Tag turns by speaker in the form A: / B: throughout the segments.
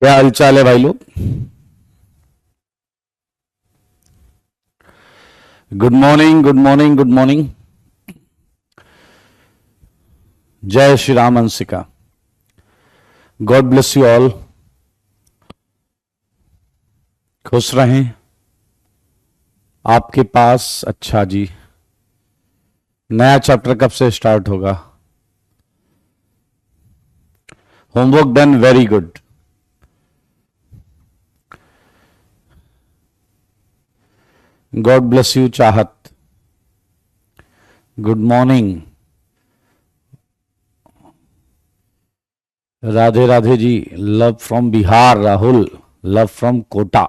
A: क्या हालचाल है भाई लोग। Good morning, good morning, good morning. जय Shri Ram Anshika. God bless you all. खुश रहें। आपके पास अच्छा जी, नया चैप्टर कब से स्टार्ट होगा? Homework done, very good. God bless you Chahat. Good morning. Radhe Radhe ji. Love from Bihar Rahul. Love from Kota.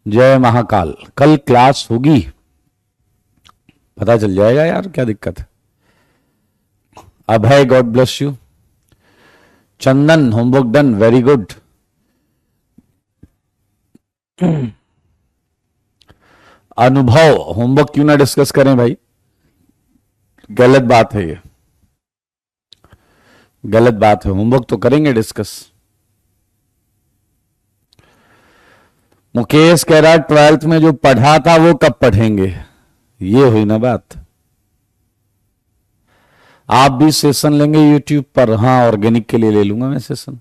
A: जय महाकाल। कल क्लास होगी? पता चल जाएगा यार, क्या दिक्कत है। Abhay, God bless you. Chandan, homework done, very good. Anubhav, homework क्यों ना डिस्कस करें भाई? गलत बात है ये, गलत बात है। होमवर्क तो करेंगे डिस्कस। मुकेश कह रहा है 12th में जो पढ़ा था वो कब पढ़ेंगे? ये हुई ना बात। आप भी सेशन लेंगे यूट्यूब पर? हाँ, ऑर्गेनिक के लिए ले लूंगा मैं सेशन।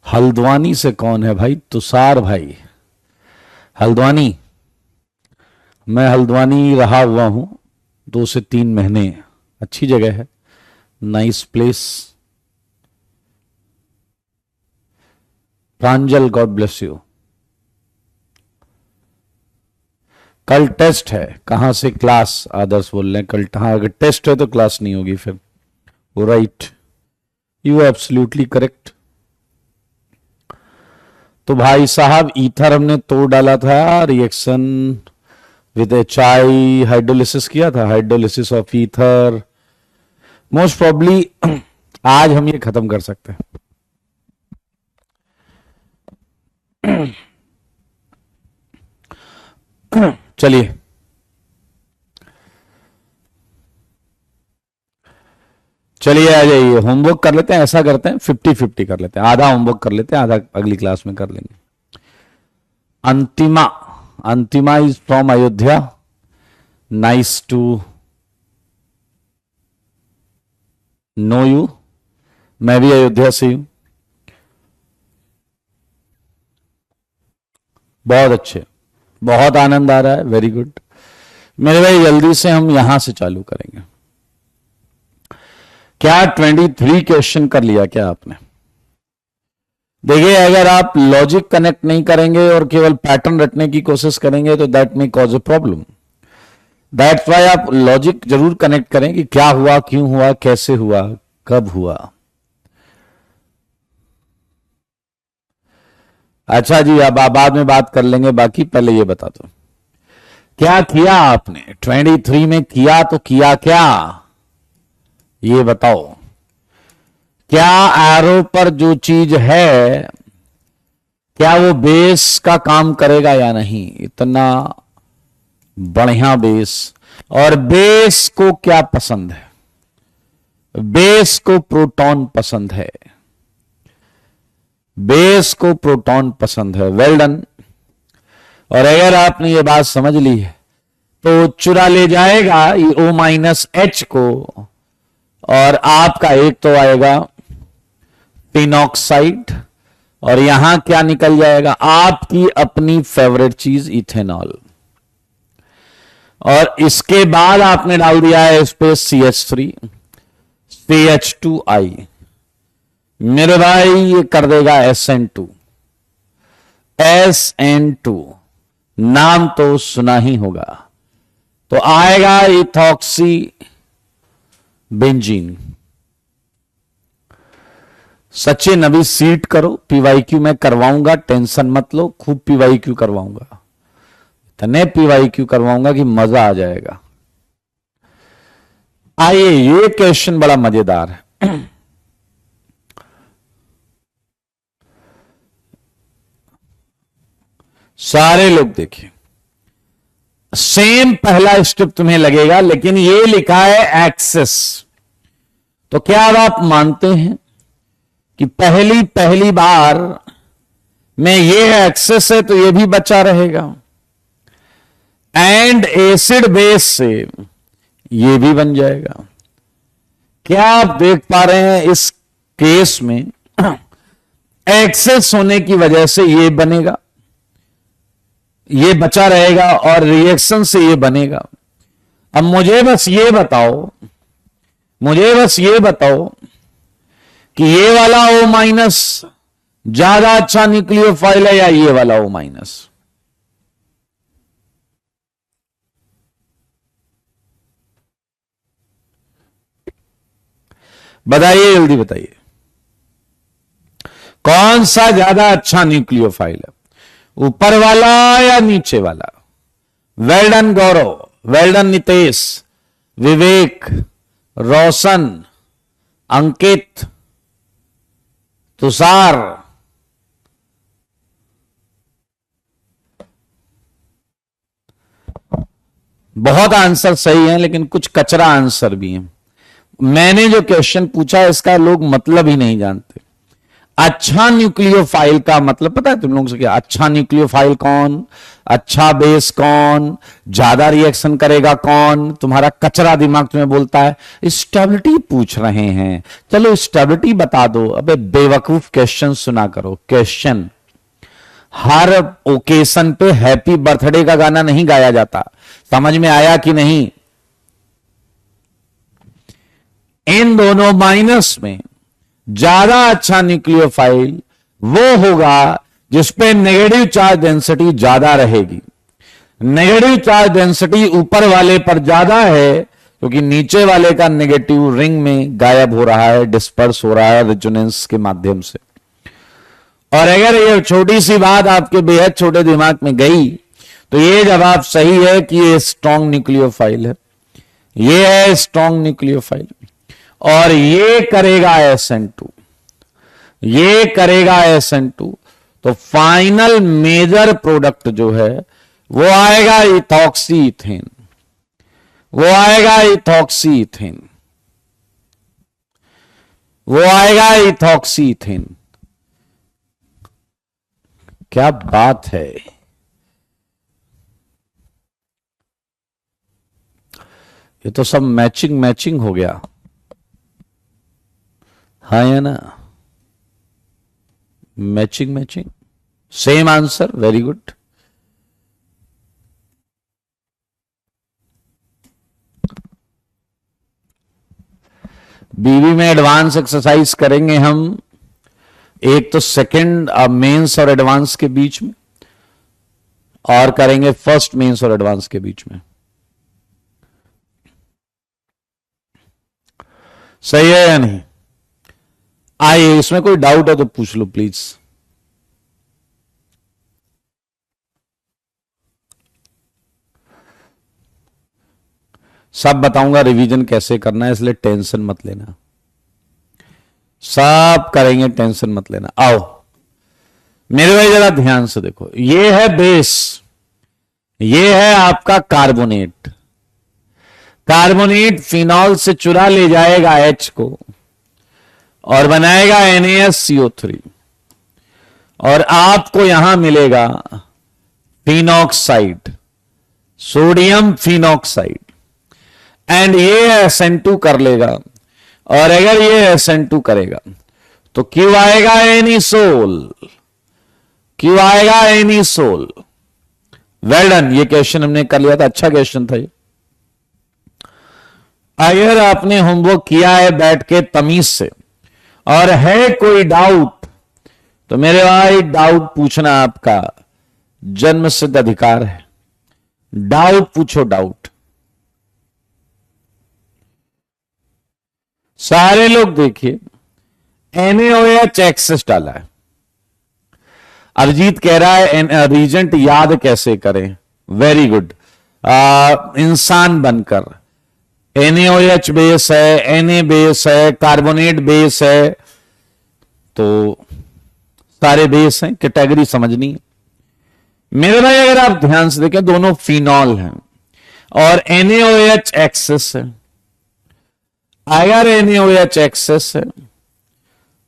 A: हल्द्वानी से कौन है भाई? तुषार भाई हल्द्वानी। मैं हल्द्वानी रहा हुआ हूं 2 से 3 महीने। अच्छी जगह है, nice place. Pranjal, God bless you. कल टेस्ट है, कहां से क्लास? आदर्श बोल रहे हैं कल। हाँ, अगर टेस्ट है तो क्लास नहीं होगी फिर। वो राइट, यू एब्सोल्युटली करेक्ट। तो भाई साहब, ईथर हमने तोड़ डाला था, रिएक्शन विद HI, हाइड्रोलिसिस किया था, hydrolysis of ether. Most probably आज हम ये खत्म कर सकते हैं। चलिए, चलिए आ जाइए। होमवर्क कर लेते हैं, ऐसा करते हैं 50-50 कर लेते हैं। आधा होमवर्क कर लेते हैं, आधा अगली क्लास में कर लेंगे। Antima, Antima is from Ayodhya. Nice to know you. मैं भी अयोध्या से हूं। बहुत अच्छे, बहुत आनंद आ रहा है, वेरी गुड। मेरे भाई जल्दी से हम यहां से चालू करेंगे। क्या 23 क्वेश्चन कर लिया क्या आपने? देखिए, अगर आप लॉजिक कनेक्ट नहीं करेंगे और केवल पैटर्न रटने की कोशिश करेंगे तो that may cause a problem. That's why आप लॉजिक जरूर कनेक्ट करें कि क्या हुआ, क्यों हुआ, कैसे हुआ, कब हुआ। अच्छा जी, अब आप बाद में बात कर लेंगे बाकी, पहले ये बता दो क्या किया आपने 23 में? किया तो किया क्या, ये बताओ। क्या एरो पर जो चीज है, क्या वो बेस का काम करेगा या नहीं? इतना बढ़िया बेस। और बेस को क्या पसंद है? बेस को प्रोटॉन पसंद है। बेस को प्रोटॉन पसंद है। Well done. और अगर आपने ये बात समझ ली है तो चुरा ले जाएगा O-H को, और आपका एक तो आएगा फिनॉक्साइड, और यहां क्या निकल जाएगा? आपकी अपनी फेवरेट चीज इथेनॉल। और इसके बाद आपने डाल दिया है इस पे CH3 CH2I। मेरे भाई ये कर देगा SN2। SN2 नाम तो सुना ही होगा। तो आएगा इथॉक्सी बेंजीन। सचिन, अभी सीट करो, PYQ में करवाऊंगा, टेंशन मत लो, खूब PYQ करवाऊंगा, इतने PYQ करवाऊंगा कि मजा आ जाएगा। आइए, ये क्वेश्चन बड़ा मजेदार है। सारे लोग देखिए, सेम पहला स्टेप तुम्हें लगेगा, लेकिन ये लिखा है एक्सेस। तो क्या अब आप मानते हैं कि पहली पहली बार में ये एक्सेस है तो ये भी बचा रहेगा, एंड एसिड बेस से ये भी बन जाएगा। क्या आप देख पा रहे हैं इस केस में एक्सेस होने की वजह से ये बनेगा, ये बचा रहेगा, और रिएक्शन से ये बनेगा। अब मुझे बस ये बताओ कि ये वाला O माइनस ज्यादा अच्छा न्यूक्लियोफाइल है या ये वाला O माइनस? बताइए, जल्दी बताइए, कौन सा ज्यादा अच्छा न्यूक्लियोफाइल है, ऊपर वाला या नीचे वाला? वेल डन गौरव, वेल डन नितेश, विवेक, रोशन, अंकित, तुषार। बहुत आंसर सही है, लेकिन कुछ कचरा आंसर भी है। मैंने जो क्वेश्चन पूछा इसका लोग मतलब ही नहीं जानते। अच्छा न्यूक्लियोफाइल का मतलब पता है तुम लोगों से क्या? अच्छा न्यूक्लियोफाइल कौन, अच्छा बेस कौन, ज्यादा रिएक्शन करेगा कौन? तुम्हारा कचरा दिमाग तुम्हें बोलता है स्टेबिलिटी पूछ रहे हैं, चलो स्टेबिलिटी बता दो। अबे बेवकूफ क्वेश्चन सुना करो। क्वेश्चन हर ओकेशन पे हैप्पी बर्थडे का गाना नहीं गाया जाता। समझ में आया कि नहीं? इन दोनों माइनस में ज्यादा अच्छा न्यूक्लियोफाइल वो होगा जिसपे नेगेटिव चार्ज डेंसिटी ज्यादा रहेगी। नेगेटिव चार्ज डेंसिटी ऊपर वाले पर ज्यादा है क्योंकि नीचे वाले का नेगेटिव रिंग में गायब हो रहा है, डिस्पर्स हो रहा है रेजोनेंस के माध्यम से। और अगर ये छोटी सी बात आपके बेहद छोटे दिमाग में गई तो ये जवाब सही है कि ये स्ट्रॉन्ग न्यूक्लियोफाइल है, ये है स्ट्रॉन्ग न्यूक्लियोफाइल। और ये करेगा SN2, ये करेगा SN2, तो फाइनल मेजर प्रोडक्ट जो है वो आएगा इथॉक्सी इथेन, वो आएगा इथॉक्सी इथेन, वो आएगा इथॉक्सी इथेन। क्या बात है! ये तो सब मैचिंग मैचिंग हो गया, हाँ या ना? Matching matching, same answer, very good. बीवी में एडवांस एक्सरसाइज करेंगे हम, एक तो सेकंड मेंस और एडवांस के बीच में, और करेंगे फर्स्ट मेंस और एडवांस के बीच में। सही है या नहीं? आइए, इसमें कोई डाउट है तो पूछ लो प्लीज। सब बताऊंगा रिवीजन कैसे करना है, इसलिए टेंशन मत लेना, सब करेंगे, टेंशन मत लेना। आओ मेरे भाई जरा ध्यान से देखो, ये है बेस, ये है आपका कार्बोनेट। कार्बोनेट फिनॉल से चुरा ले जाएगा H को और बनाएगा NaSCO3, और आपको यहां मिलेगा फिनॉक्साइड, सोडियम फिनॉक्साइड, एंड ये SN2 कर लेगा। और अगर ये SN2 करेगा तो क्यों आएगा एनिसोल, क्यों आएगा एनिसोल। वेल डन, ये क्वेश्चन हमने कर लिया था, अच्छा क्वेश्चन था ये। अगर आपने होमवर्क किया है बैठ के तमीज से और है कोई डाउट तो मेरे भाई डाउट पूछना आपका जन्म सिद्ध अधिकार है। डाउट पूछो, डाउट। सारे लोग देखिए, NaOH एक्सेस डाला है। अरिजीत कह रहा है रीजेंट याद कैसे करें, वेरी गुड। इंसान बनकर NaOH बेस है, Na बेस है, कार्बोनेट बेस है, तो सारे बेस हैं, कैटेगरी समझनी है मेरे भाई। अगर आप ध्यान से देखें, दोनों फिनॉल हैं और NaOH एक्सेस है। अगर NaOH एक्सेस है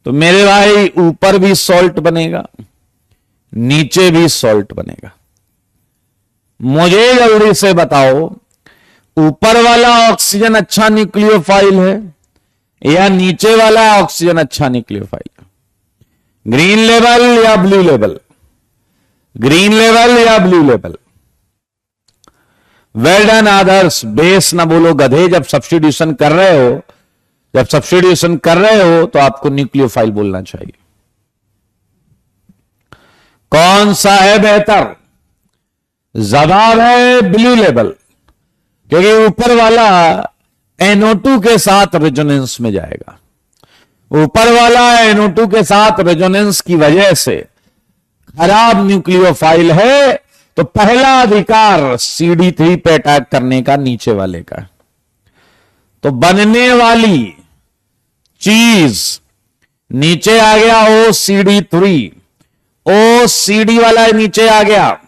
A: तो मेरे भाई ऊपर भी सॉल्ट बनेगा, नीचे भी सॉल्ट बनेगा। मुझे जल्दी से बताओ, ऊपर वाला ऑक्सीजन अच्छा न्यूक्लियोफाइल है या नीचे वाला ऑक्सीजन अच्छा न्यूक्लियोफाइल है? ग्रीन लेवल या ब्लू लेवल? ग्रीन लेवल या ब्लू लेवल? वेल डन आदर्श, बेस ना बोलो गधे। जब सब्स्टिट्यूशन कर रहे हो तो आपको न्यूक्लियोफाइल बोलना चाहिए। कौन सा है बेहतर? जवाब है ब्लू लेवल, क्योंकि ऊपर वाला NO2 के साथ रेजोनेंस में जाएगा। ऊपर वाला NO2 के साथ रेजोनेंस की वजह से खराब न्यूक्लियोफाइल है, तो पहला अधिकार CD3 पे अटैक करने का नीचे वाले का। तो बनने वाली चीज नीचे आ गया OCD3, OCD वाला ननीचे आ गया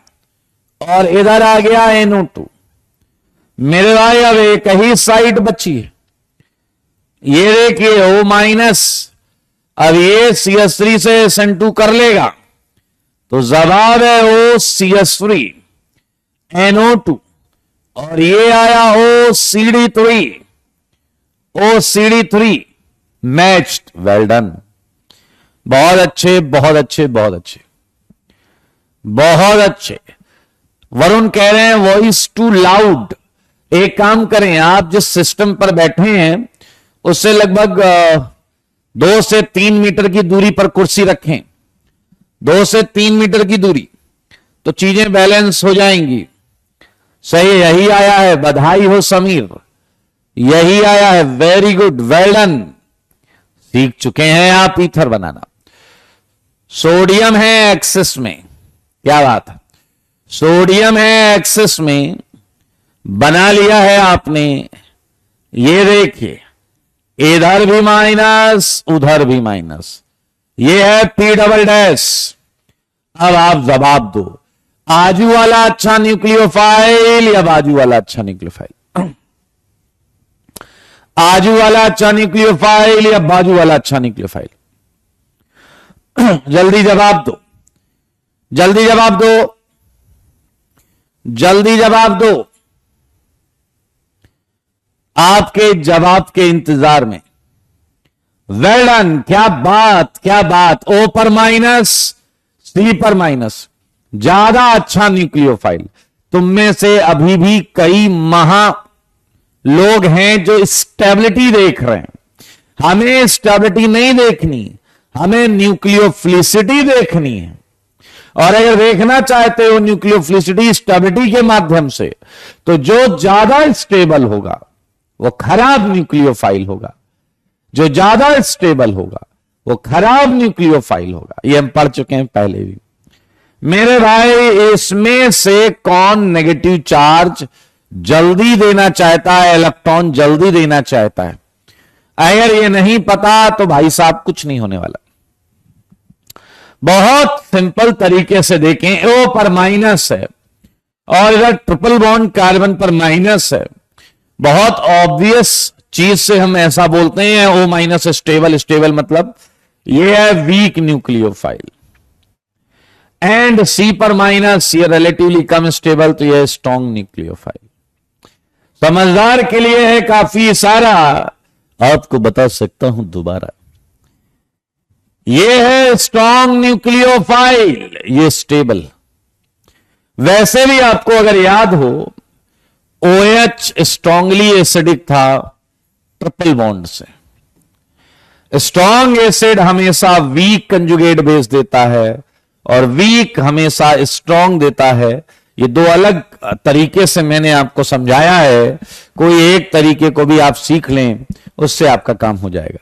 A: और इधर आ गया NO2। मेरे भाई अब एक ही साइड बची है, ये देखिए O-। अब ये CS3 से SN2 कर लेगा, तो जवाब है OCS3 NO2, और ये आया OCD3 मैच्ड। वेल डन, बहुत अच्छे बहुत अच्छे बहुत अच्छे बहुत अच्छे। वरुण कह रहे हैं वॉइस टू लाउड। एक काम करें, आप जिस सिस्टम पर बैठे हैं उससे लगभग 2 से 3 मीटर की दूरी पर कुर्सी रखें, 2 से 3 मीटर की दूरी, तो चीजें बैलेंस हो जाएंगी। सही, यही आया है, बधाई हो समीर, यही आया है। वेरी गुड, वेल डन, सीख चुके हैं आप ईथर बनाना। सोडियम है एक्सिस में, क्या बात है, सोडियम है एक्सिस में, बना लिया है आपने। ये देखिए, इधर भी माइनस उधर भी माइनस, ये है P डबल डैश। अब आप जवाब दो, आजू वाला अच्छा न्यूक्लियोफाइल या बाजू वाला अच्छा न्यूक्लियोफाइल? आजू वाला अच्छा न्यूक्लियोफाइल या बाजू वाला अच्छा न्यूक्लियोफाइल? जल्दी जवाब दो, जल्दी जवाब दो, जल्दी जवाब दो। आपके जवाब के इंतजार में। वेल डन, क्या बात क्या बात। O पर माइनस, C पर माइनस, ज्यादा अच्छा न्यूक्लियोफाइल। तुम में से अभी भी कई महा लोग हैं जो स्टेबिलिटी देख रहे हैं। हमें स्टेबिलिटी नहीं देखनी, हमें न्यूक्लियोफिलिसिटी देखनी है। और अगर देखना चाहते हो न्यूक्लियोफिलिसिटी स्टेबिलिटी के माध्यम से, तो जो ज्यादा स्टेबल होगा वो खराब न्यूक्लियोफाइल होगा, जो ज्यादा स्टेबल होगा वो खराब न्यूक्लियोफाइल होगा। ये हम पढ़ चुके हैं पहले भी। मेरे भाई, इसमें से कौन नेगेटिव चार्ज जल्दी देना चाहता है, इलेक्ट्रॉन जल्दी देना चाहता है? अगर ये नहीं पता तो भाई साहब कुछ नहीं होने वाला। बहुत सिंपल तरीके से देखें, O पर माइनस है और इधर ट्रिपल बॉन्ड कार्बन पर माइनस है। बहुत ऑब्वियस चीज से हम ऐसा बोलते हैं O माइनस स्टेबल। स्टेबल मतलब ये है वीक न्यूक्लियोफाइल। एंड C पर माइनस, ये रिलेटिवली कम स्टेबल, तो ये स्ट्रॉन्ग न्यूक्लियोफाइल। समझदार के लिए है काफी सारा, आपको बता सकता हूं दोबारा। ये है स्ट्रॉन्ग न्यूक्लियोफाइल, ये स्टेबल। वैसे भी आपको अगर याद हो, OH स्ट्रांगली एसिडिक था ट्रिपल बॉन्ड से। स्ट्रॉन्ग एसिड हमेशा वीक कंजुगेट बेस देता है और वीक हमेशा स्ट्रॉन्ग देता है। ये दो अलग तरीके से मैंने आपको समझाया है, कोई एक तरीके को भी आप सीख लें, उससे आपका काम हो जाएगा।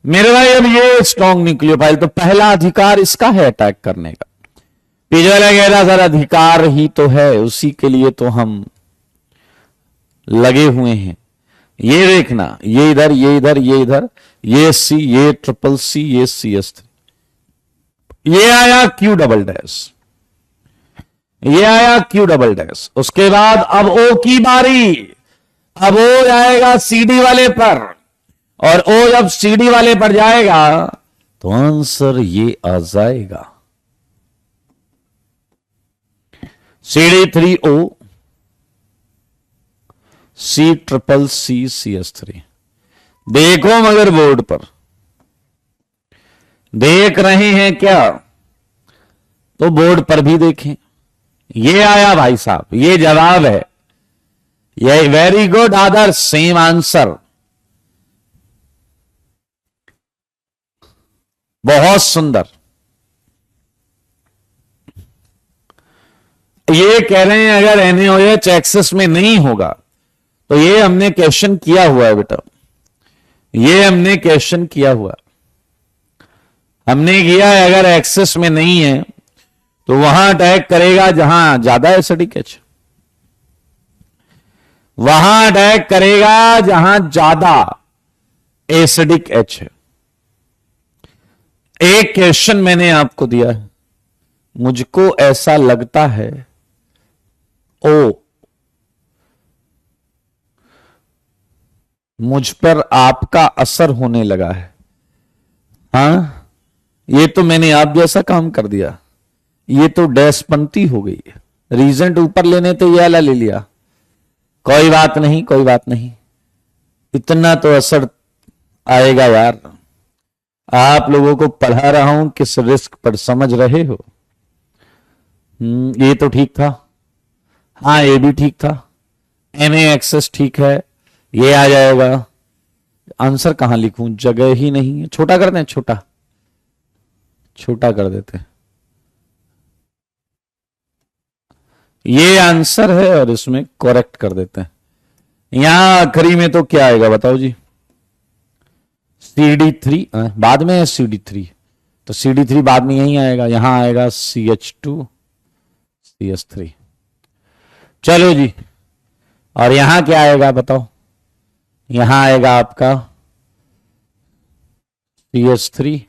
A: मेरे भाई, अब ये स्ट्रॉन्ग न्यूक्लियोफाइल, तो पहला अधिकार इसका है अटैक करने का। पिछला गहरा सर अधिकार ही तो है, उसी के लिए तो हम लगे हुए हैं। ये देखना, ये इधर, ये इधर, ये इधर, ये C, ये ट्रिपल C, ये CS3, ये आया Q डबल डैश, ये आया Q डबल डैश। उसके बाद अब O की बारी, अब O जाएगा CD वाले पर और ओ जब सीडी वाले पर जाएगा तो आंसर ये आ जाएगा CD3O C CCC3। देखो मगर बोर्ड पर देख रहे हैं क्या, तो बोर्ड पर भी देखें। ये आया भाई साहब, ये जवाब है। ये वेरी गुड आदर्श, सेम आंसर, बहुत सुंदर। ये कह रहे हैं अगर NaOH एक्सेस में नहीं होगा तो ये हमने क्वेश्चन किया हुआ है बेटा, ये हमने क्वेश्चन किया हुआ, हमने किया है। अगर एक्सेस में नहीं है तो वहां अटैक करेगा जहां ज्यादा एसिडिक एच, वहां अटैक करेगा जहां ज्यादा एसिडिक एच है। एक क्वेश्चन मैंने आपको दिया है, मुझको ऐसा लगता है ओ मुझ पर आपका असर होने लगा है। हां, ये तो मैंने आप जैसा काम कर दिया, ये तो डैशपंती हो गई है। रीजन ऊपर लेने तो ये वाला ले लिया, कोई बात नहीं, कोई बात नहीं, इतना तो असर आएगा यार। आप लोगों को पढ़ा रहा हूं किस रिस्क पर, समझ रहे हो। ये तो ठीक था, हाँ ये भी ठीक था, Na एक्सेस ठीक है, ये आ जाएगा। आंसर कहां लिखूं, जगह ही नहीं है। छोटा कर दें, छोटा छोटा कर देते हैं। ये आंसर है और इसमें करेक्ट कर देते हैं। यहां आखिरी में तो क्या आएगा बताओ जी, CD3 बाद में है CD3, तो CD3 बाद में यही आएगा, यहां आएगा CH2 CH3। चलो जी, और यहां क्या आएगा बताओ, यहां आएगा आपका CH3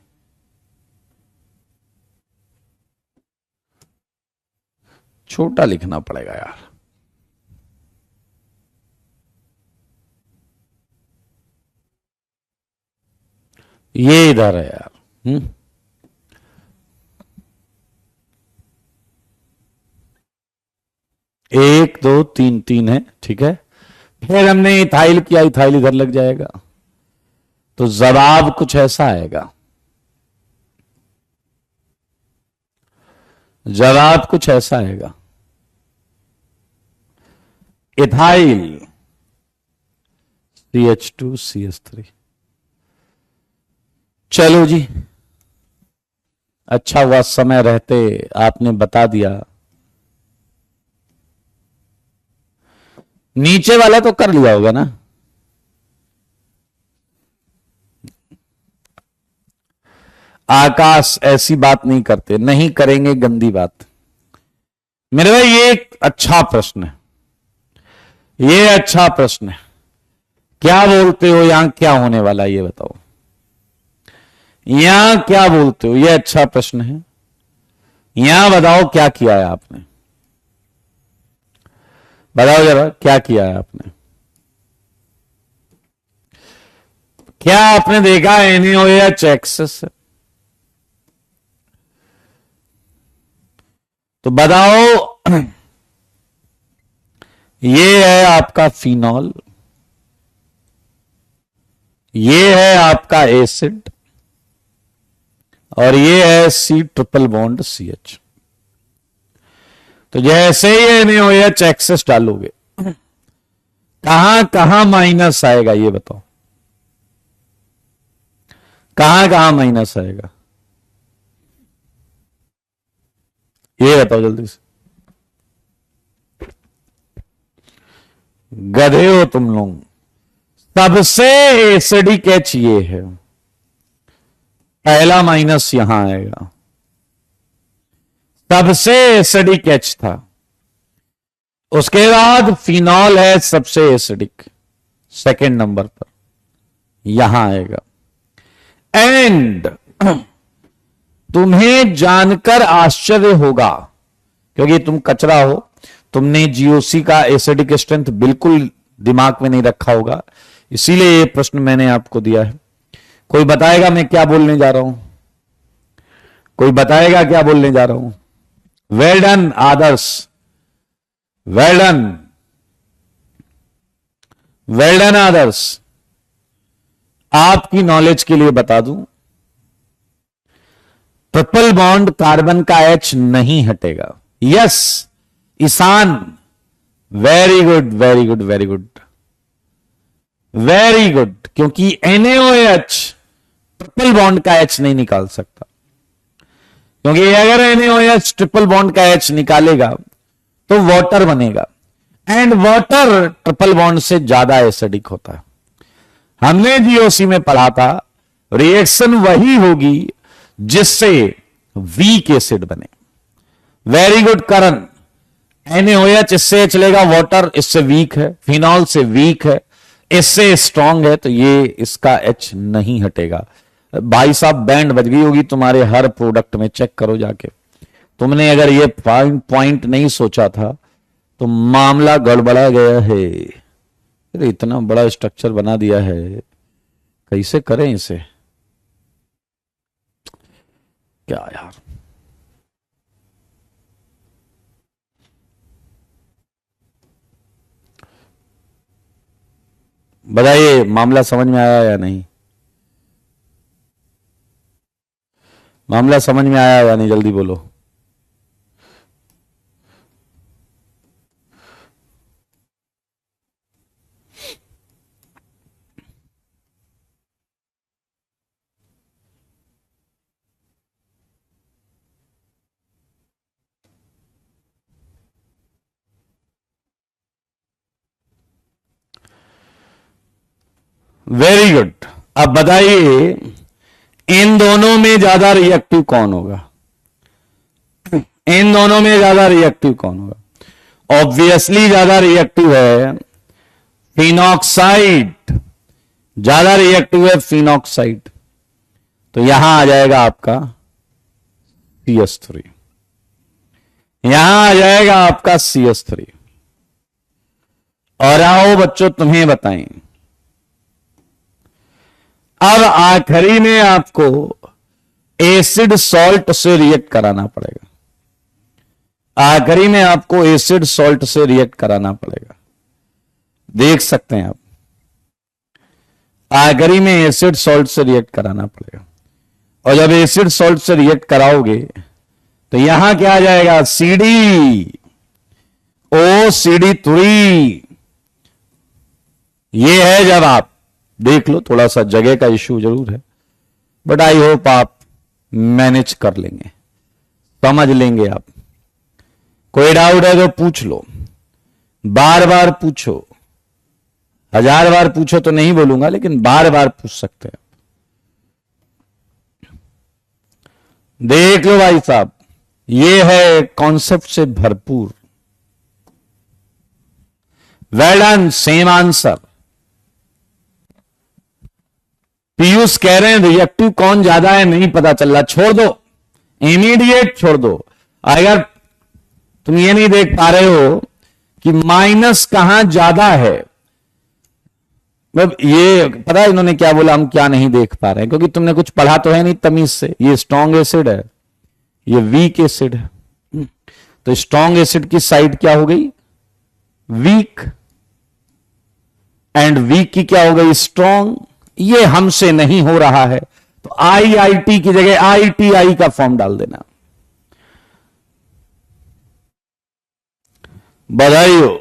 A: छोटा लिखना पड़ेगा यार, ये इधर है यार। 1 2 3 3 है, ठीक है। फिर हमने इथाइल किया, इथाइल इधर लग जाएगा, तो जवाब कुछ ऐसा आएगा, जवाब कुछ ऐसा आएगा, इथाइल CH2 CH3। चलो जी, अच्छा हुआ समय रहते आपने बता दिया। नीचे वाला तो कर लिया होगा ना, आकाश ऐसी बात नहीं करते, नहीं करेंगे गंदी बात। मेरे भाई ये एक अच्छा प्रश्न है, ये अच्छा प्रश्न है। क्या बोलते हो, यहां क्या होने वाला ये बताओ, यहां क्या बोलते हो, ये अच्छा प्रश्न है। यहां बताओ क्या किया है आपने, बताओ जरा क्या किया है आपने। क्या आपने देखा NaOH एक्सेस, तो बताओ ये है आपका फिनॉल, ये है आपका एसिड, और ये है C ट्रिपल बॉन्ड CH। तो जैसे ही NaOH एक्सेस डालोगे कहां कहां माइनस आएगा ये बताओ, कहां कहां माइनस आएगा ये बताओ जल्दी से। गधे हो तुम लोग, सबसे एसिडिक एच ये है, पहला माइनस यहां आएगा, सबसे एसिडिक एच था। उसके बाद फिनॉल है सबसे एसिडिक, सेकंड नंबर पर यहां आएगा। एंड तुम्हें जानकर आश्चर्य होगा, क्योंकि तुम कचरा हो, तुमने GOC का एसिडिक स्ट्रेंथ बिल्कुल दिमाग में नहीं रखा होगा इसीलिए ये प्रश्न मैंने आपको दिया है। कोई बताएगा मैं क्या बोलने जा रहा हूं? कोई बताएगा क्या बोलने जा रहा हूं? Well done Adarsh, well done, well done Adarsh. आपकी नॉलेज के लिए बता दूं, ट्रिपल बॉन्ड कार्बन का एच नहीं हटेगा। Yes Ishan, very good very good very good very good, क्योंकि NaOH ट्रिपल बॉन्ड का एच नहीं निकाल सकता, क्योंकि अगर NaOH ट्रिपल बॉन्ड का एच निकालेगा तो वाटर बनेगा, एंड वाटर ट्रिपल बॉन्ड से ज्यादा एसिडिक होता है। हमने जीओसी में पढ़ा था रिएक्शन वही होगी जिससे वीक एसिड बने। वेरी गुड करण, NaOH इससे चलेगा, वाटर इससे वीक है, फिनॉल से वीक है, इससे स्ट्रांग है, तो ये इसका एच नहीं हटेगा। भाई साहब बैंड बज गई होगी तुम्हारे हर प्रोडक्ट में, चेक करो जाके। तुमने अगर ये पॉइंट नहीं सोचा था तो मामला गड़बड़ा गया है। अरे इतना बड़ा स्ट्रक्चर बना दिया है, कैसे करें इसे? क्या यार, बताइए मामला समझ में आया या नहीं? मामला समझ में आया या नहीं? जल्दी बोलो। Very good. अब बताइए इन दोनों में ज्यादा रिएक्टिव कौन होगा? इन दोनों में ज्यादा रिएक्टिव कौन होगा? ऑब्वियसली ज्यादा रिएक्टिव है फिनॉक्साइड, ज्यादा रिएक्टिव है फिनॉक्साइड। तो यहां आ जाएगा आपका CH3, यहां आ जाएगा आपका CH3। और आओ बच्चों तुम्हें बताएं, अब आखिरी में आपको एसिड सॉल्ट से रिएक्ट कराना पड़ेगा। आखिरी में आपको एसिड सॉल्ट से रिएक्ट कराना पड़ेगा। देख सकते हैं आप, आखिरी में एसिड सॉल्ट से रिएक्ट कराना पड़ेगा। और जब एसिड सॉल्ट से रिएक्ट कराओगे तो यहां क्या आ जाएगा? CdOCd3। ये है, जब आप देख लो, थोड़ा सा जगह का इश्यू जरूर है, बट आई होप आप मैनेज कर लेंगे, समझ लेंगे आप। कोई डाउट है तो पूछ लो, बार बार पूछो, 1000 बार पूछो तो नहीं बोलूंगा, लेकिन बार बार पूछ सकते हैं। देख लो भाई साहब, ये है कॉन्सेप्ट से भरपूर। Well done, same answer. Piyush कह रहे हैं रिएक्टिव कौन ज्यादा है नहीं पता चल रहा, छोड़ दो, इमीडिएट छोड़ दो। अगर तुम ये नहीं देख पा रहे हो कि माइनस कहां ज्यादा है, मतलब ये पता है इन्होंने क्या बोला, हम क्या नहीं देख पा रहे हैं, क्योंकि तुमने कुछ पढ़ा तो है नहीं तमीज से। ये स्ट्रॉन्ग एसिड है, ये वीक एसिड है, तो स्ट्रॉन्ग एसिड की साइड क्या हो गई? वीक, एंड वीक की क्या हो गई? स्ट्रॉन्ग। ये हमसे नहीं हो रहा है, तो IIT की जगह ITI का फॉर्म डाल देना। बधाई हो।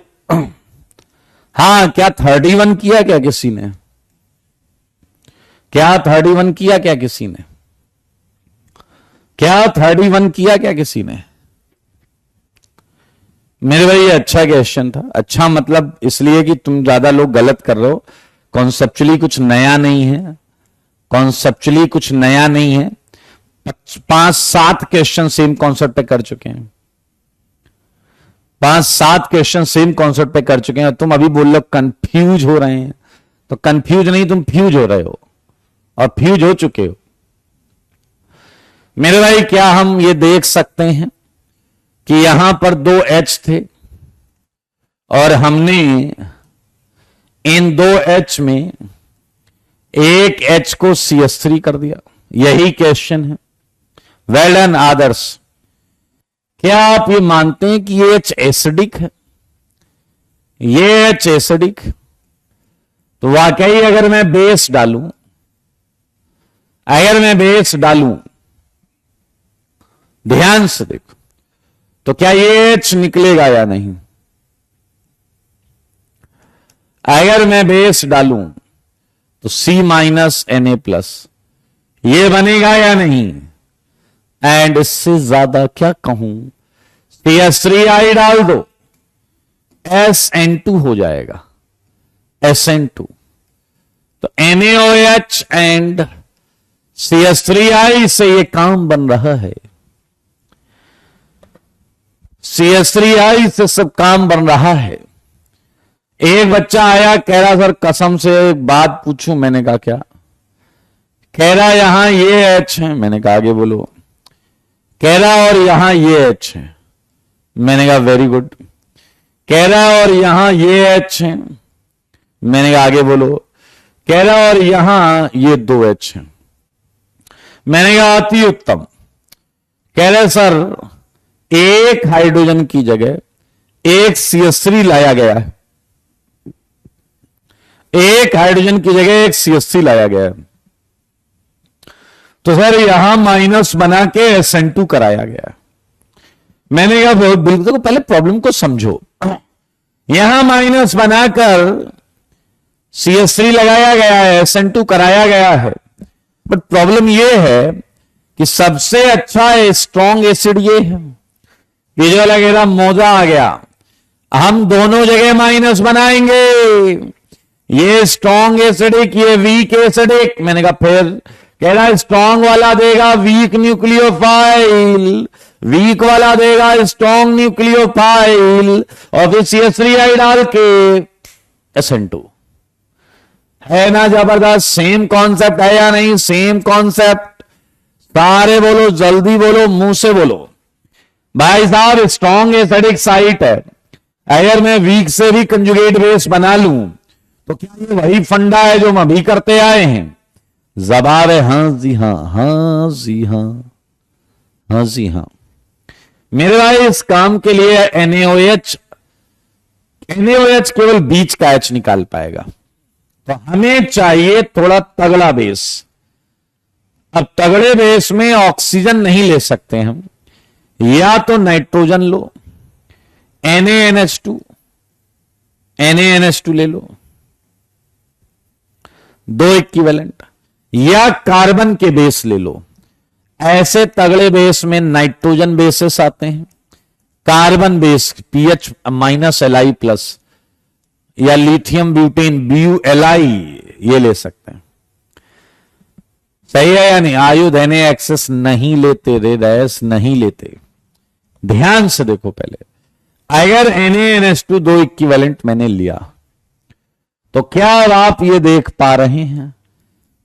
A: हाँ, क्या 31 किया क्या किसी ने? क्या 31 किया क्या किसी ने? क्या 31 किया क्या किसी ने? मेरे भाई ये अच्छा क्वेश्चन था। अच्छा मतलब इसलिए कि तुम ज्यादा लोग गलत कर रहे हो। कॉन्सेप्चुअली कुछ नया नहीं है, कॉन्सेप्चुअली कुछ नया नहीं है। 5-7 क्वेश्चन सेम कॉन्सेप्ट पे कर चुके हैं, 5-7 क्वेश्चन सेम कॉन्सेप्ट पे कर चुके हैं। तुम अभी बोल लो कंफ्यूज हो रहे हैं, तो कंफ्यूज नहीं, तुम फ्यूज हो रहे हो और फ्यूज हो चुके हो। मेरे भाई क्या हम ये देख सकते हैं कि यहां पर 2 H थे और हमने इन दो H में एक H को CH3 कर दिया, यही क्वेश्चन है। वेल डन आदर्श। क्या आप ये मानते हैं कि ये H एसिडिक है? ये H एसिडिक, तो वाकई अगर मैं बेस डालूं, ध्यान से देखो, तो क्या ये H निकलेगा या नहीं? अगर मैं बेस डालूं तो C माइनस Na+, ये बनेगा या नहीं? एंड इससे ज्यादा क्या कहूं, CH3I डाल दो, SN2 हो जाएगा, SN2। तो NaOH एंड CH3I से ये काम बन रहा है, CH3I से सब काम बन रहा है। एक बच्चा आया, कह रहा सर कसम से एक बात पूछूं। मैंने कहा क्या? कह रहा यहां ये H है। मैंने कहा आगे बोलो। कह रहा और यहां ये H है। मैंने कहा वेरी गुड। कह रहा और यहां ये H है। मैंने कहा आगे बोलो। कह रहा और यहां ये 2 H है। मैंने कहा अति उत्तम। कह रहे सर एक हाइड्रोजन की जगह एक CH3 लाया गया है, एक हाइड्रोजन की जगह एक CH3 लाया गया है, तो सर यहां माइनस बना के SN2 कराया गया है। मैंने कहा बिल्कुल, देखो पहले प्रॉब्लम को समझो। यहां माइनस बनाकर CH3 लगाया गया है, SN2 कराया गया है, बट प्रॉब्लम यह है कि सबसे अच्छा स्ट्रॉन्ग एसिड ये है। ये जो लगेगा मौजा आ गया, हम दोनों जगह माइनस बनाएंगे, ये स्ट्रॉन्ग एसिडिक, ये वीक एसिडिक। मैंने कहा फिर? कह रहा स्ट्रॉन्ग वाला देगा वीक न्यूक्लियोफाइल, वीक वाला देगा स्ट्रॉन्ग न्यूक्लियोफाइल, और फिर CH3I डाल के SN2। है ना जबरदस्त? सेम कॉन्सेप्ट है या नहीं? Same concept. सारे बोलो, जल्दी बोलो, मुंह से बोलो। भाई साहब स्ट्रॉन्ग एसिडिक साइट है, अगर मैं वीक से भी कंजुगेट बेस बना लूं तो क्या ये वही फंडा है जो हम अभी करते आए हैं? जवाब है हां जी हां, हां जी हां, हां जी हां। मेरे भाई इस काम के लिए NaOH केवल बीच का H निकाल पाएगा, तो हमें चाहिए थोड़ा तगड़ा बेस। अब तगड़े बेस में ऑक्सीजन नहीं ले सकते हम, या तो नाइट्रोजन लो, NaNH2 ले लो, 2 इक्विवेलेंट, या कार्बन के बेस ले लो। ऐसे तगड़े बेस में नाइट्रोजन बेसिस आते हैं, कार्बन बेस PH -Li+, या लिथियम ब्यूटेन BuLi ये ले सकते हैं। सही है या नहीं? आयुध Na नहीं लेते, रेडस नहीं लेते। ध्यान से देखो पहले, अगर NaNH2 2 इक्विवेलेंट मैंने लिया, तो क्या आप ये देख पा रहे हैं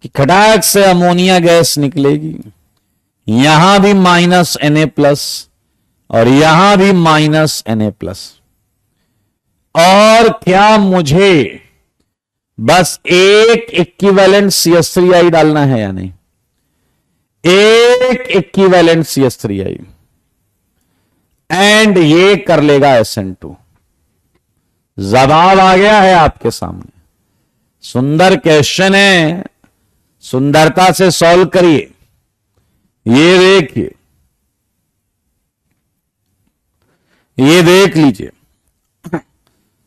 A: कि खटाक से अमोनिया गैस निकलेगी, यहां भी -Na+ और यहां भी -Na+। और क्या मुझे बस एक इक्विवेलेंट CH3I डालना है या नहीं? एक इक्विवेलेंट CH3I, एंड ये कर लेगा SN2। जवाब आ गया है आपके सामने। सुंदर क्वेश्चन है, सुंदरता से सॉल्व करिए। ये देखिए, ये देख लीजिए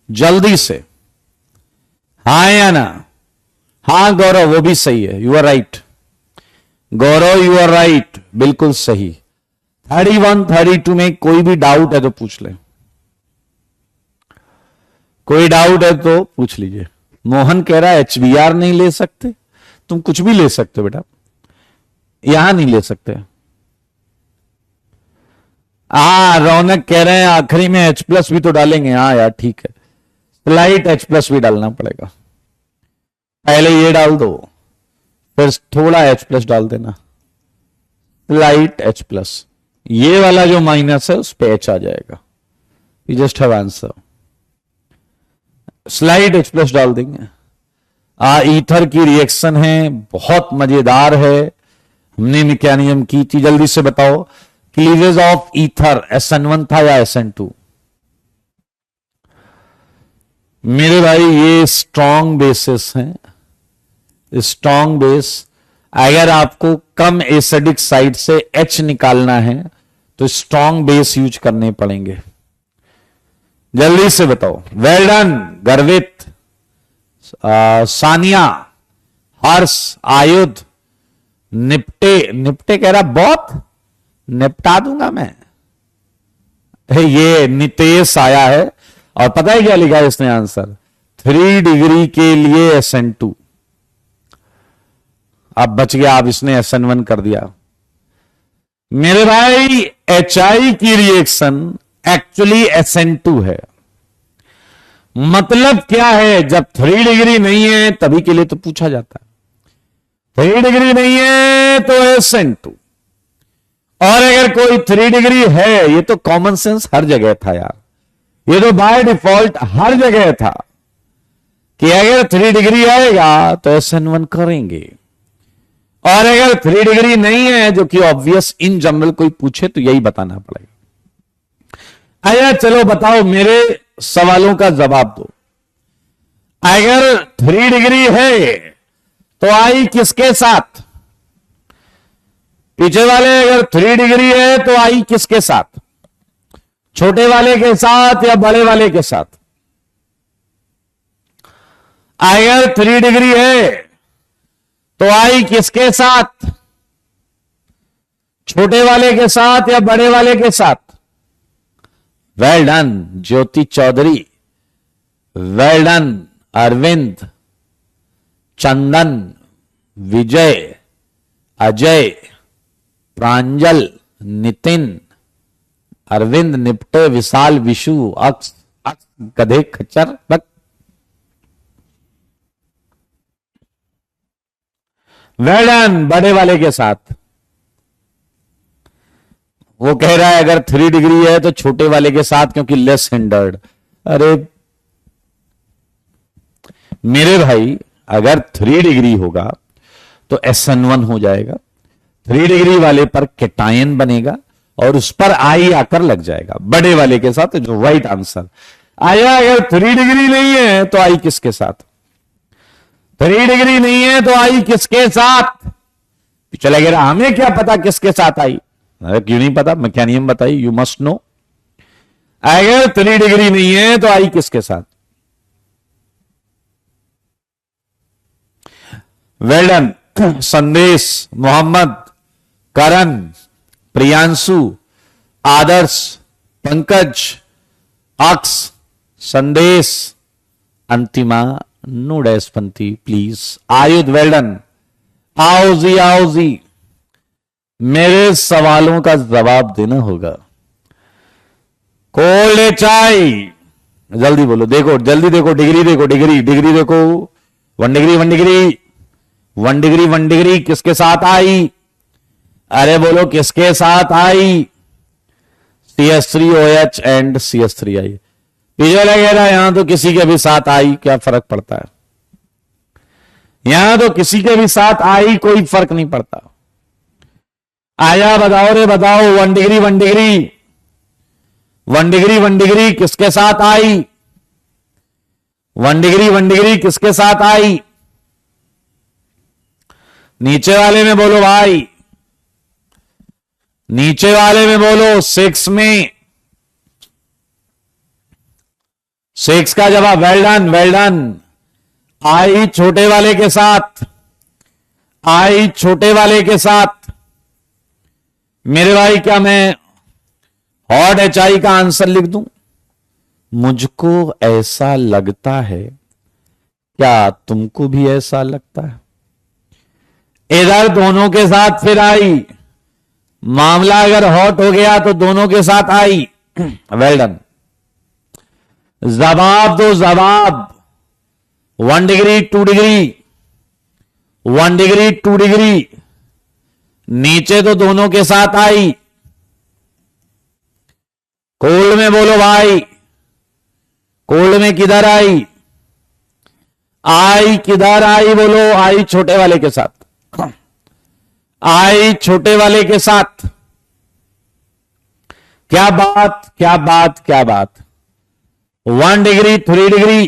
A: जल्दी से। हाँ या ना? हाँ गौरव, वो भी सही है, you are right Gaurav, you are right, बिल्कुल सही। 31, 32 में कोई भी डाउट है तो पूछ ले, कोई डाउट है तो पूछ लीजिए। मोहन कह रहा है HBr नहीं ले सकते, तुम कुछ भी ले सकते हो बेटा, यहां नहीं ले सकते। रौनक कह रहे हैं आखिरी में H+ भी तो डालेंगे। हाँ यार ठीक है, स्लाइट H+ भी डालना पड़ेगा। पहले ये डाल दो, फिर थोड़ा H+ डाल देना, स्लाइट H+। ये वाला जो माइनस है उस पे H आ जाएगा। You just have answer. Slide express डाल देंगे। ईथर की रिएक्शन है, बहुत मजेदार है, हमने मैकेनिज्म की थी। जल्दी से बताओ, क्लीवेज ऑफ ईथर SN1 था या SN2? मेरे भाई ये स्ट्रॉन्ग बेसिस हैं, स्ट्रॉन्ग बेस। अगर आपको कम एसिडिक साइड से H निकालना है तो स्ट्रॉन्ग बेस यूज करने पड़ेंगे। जल्दी से बताओ। वेल डन गर्वित, सानिया, हर्ष, आयुध, निपटे कह रहा बहुत निपटा दूंगा मैं। ये नितेश आया है और पता है क्या लिखा है इसने आंसर? 3 डिग्री के लिए SN2। अब बच गया, आप इसने SN1 कर दिया। मेरे भाई HI की रिएक्शन एक्चुअली SN2 है। मतलब क्या है? जब 3 डिग्री नहीं है तभी के लिए तो पूछा जाता है। 3 डिग्री नहीं है तो SN2, और अगर कोई 3 डिग्री है, ये तो कॉमन सेंस हर जगह था यार, ये तो बाय डिफॉल्ट हर जगह था कि अगर 3 डिग्री आएगा तो SN1 करेंगे, और अगर 3 डिग्री नहीं है, जो कि ऑब्वियस इन जनरल कोई पूछे तो यही बताना पड़ेगा। आया चलो बताओ, मेरे सवालों का जवाब दो। अगर 3 डिग्री है तो I किसके साथ? पीछे वाले अगर 3 डिग्री है तो I किसके साथ? छोटे वाले के साथ या बड़े वाले के साथ? अगर 3 डिग्री है तो I किसके साथ? छोटे वाले के साथ या बड़े वाले के साथ? वेल डन ज्योति चौधरी, वेल डन अरविंद, चंदन, विजय, अजय, प्रांजल, नितिन, अरविंद, निपटे, विशाल, विशु, अक्स, गधे, खच्चर, बक। वेल डन बड़े वाले के साथ। वो कह रहा है अगर 3 डिग्री है तो छोटे वाले के साथ, क्योंकि लेस हिंडर्ड। अरे मेरे भाई, अगर 3 डिग्री होगा तो SN1 हो जाएगा, 3 डिग्री वाले पर केटायन बनेगा और उस पर I आकर लग जाएगा बड़े वाले के साथ, जो राइट आंसर आया। अगर 3 डिग्री नहीं है तो I किसके साथ? 3 डिग्री नहीं है तो I किसके साथ? चला गया, हमें क्या पता किसके साथ I? अरे क्यों नहीं पता, मैकेनिज्म बताइए, यू मस्ट नो। अगर 3 डिग्री नहीं है तो I किसके साथ? वेल डन संदेश, मोहम्मद, करण, प्रियांशु, आदर्श, पंकज, अक्स, संदेश, अंतिमा, नो डैशपंथी प्लीज, आयुध, वेल डन। आओ जी, मेरे सवालों का जवाब देना होगा। कोल्ड चाय, जल्दी बोलो, देखो जल्दी देखो, डिग्री देखो, डिग्री देखो, 1 डिग्री 1 डिग्री किसके साथ आई? अरे बोलो किसके साथ आई? CH3OH and CH3I। पीछे लगेगा यहां तो किसी के भी साथ आई, क्या फर्क पड़ता है? यहां तो किसी के भी साथ आई, कोई फर्क नहीं पड़ता। आया बताओ रे बताओ, 1 डिग्री 1 डिग्री किसके साथ आई? 1 डिग्री किसके साथ आई? नीचे वाले में बोलो भाई, नीचे वाले में बोलो। 6 में 6 का जवाब, वेल डन। I छोटे वाले के साथ, I छोटे वाले के साथ। मेरे भाई क्या मैं हॉट HI का आंसर लिख दूं? मुझको ऐसा लगता है, क्या तुमको भी ऐसा लगता है? इधर दोनों के साथ फिर I, मामला अगर हॉट हो गया तो दोनों के साथ I। Well done. जवाब दो जवाब। 1 डिग्री 2 डिग्री, 1 डिग्री 2 डिग्री, नीचे तो दोनों के साथ आई। कोल्ड में बोलो भाई, कोल्ड में किधर आई? आई किधर आई, बोलो आई छोटे वाले के साथ, आई छोटे वाले के साथ। क्या बात क्या बात क्या बात, 1 डिग्री 3 डिग्री,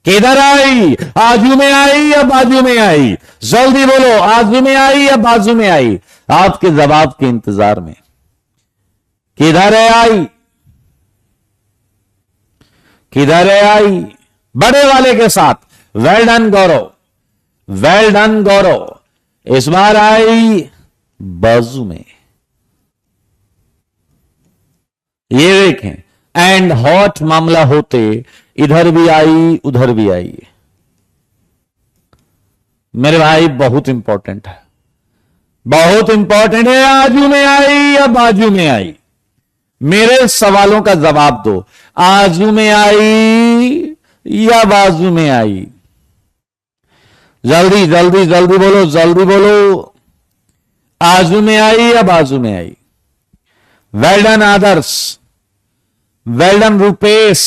A: किधर आई, आजू में आई या बाजू में आई, जल्दी बोलो, आजू में आई या बाजू में आई, आपके जवाब के इंतजार में। किधर है आई, किधर है आई, बड़े वाले के साथ। वेल डन गौरव, वेल डन गौरव। इस बार आई बाजू में, ये देखें, एंड हॉट मामला होते इधर भी आई उधर भी आई। मेरे भाई बहुत इंपॉर्टेंट है, बहुत इंपॉर्टेंट है। आजू में आई या बाजू में आई, मेरे सवालों का जवाब दो। आजू में आई या बाजू में आई, जल्दी जल्दी जल्दी बोलो, जल्दी बोलो। आजू में आई या बाजू में आई। Well done Adarsh, well done Rupesh.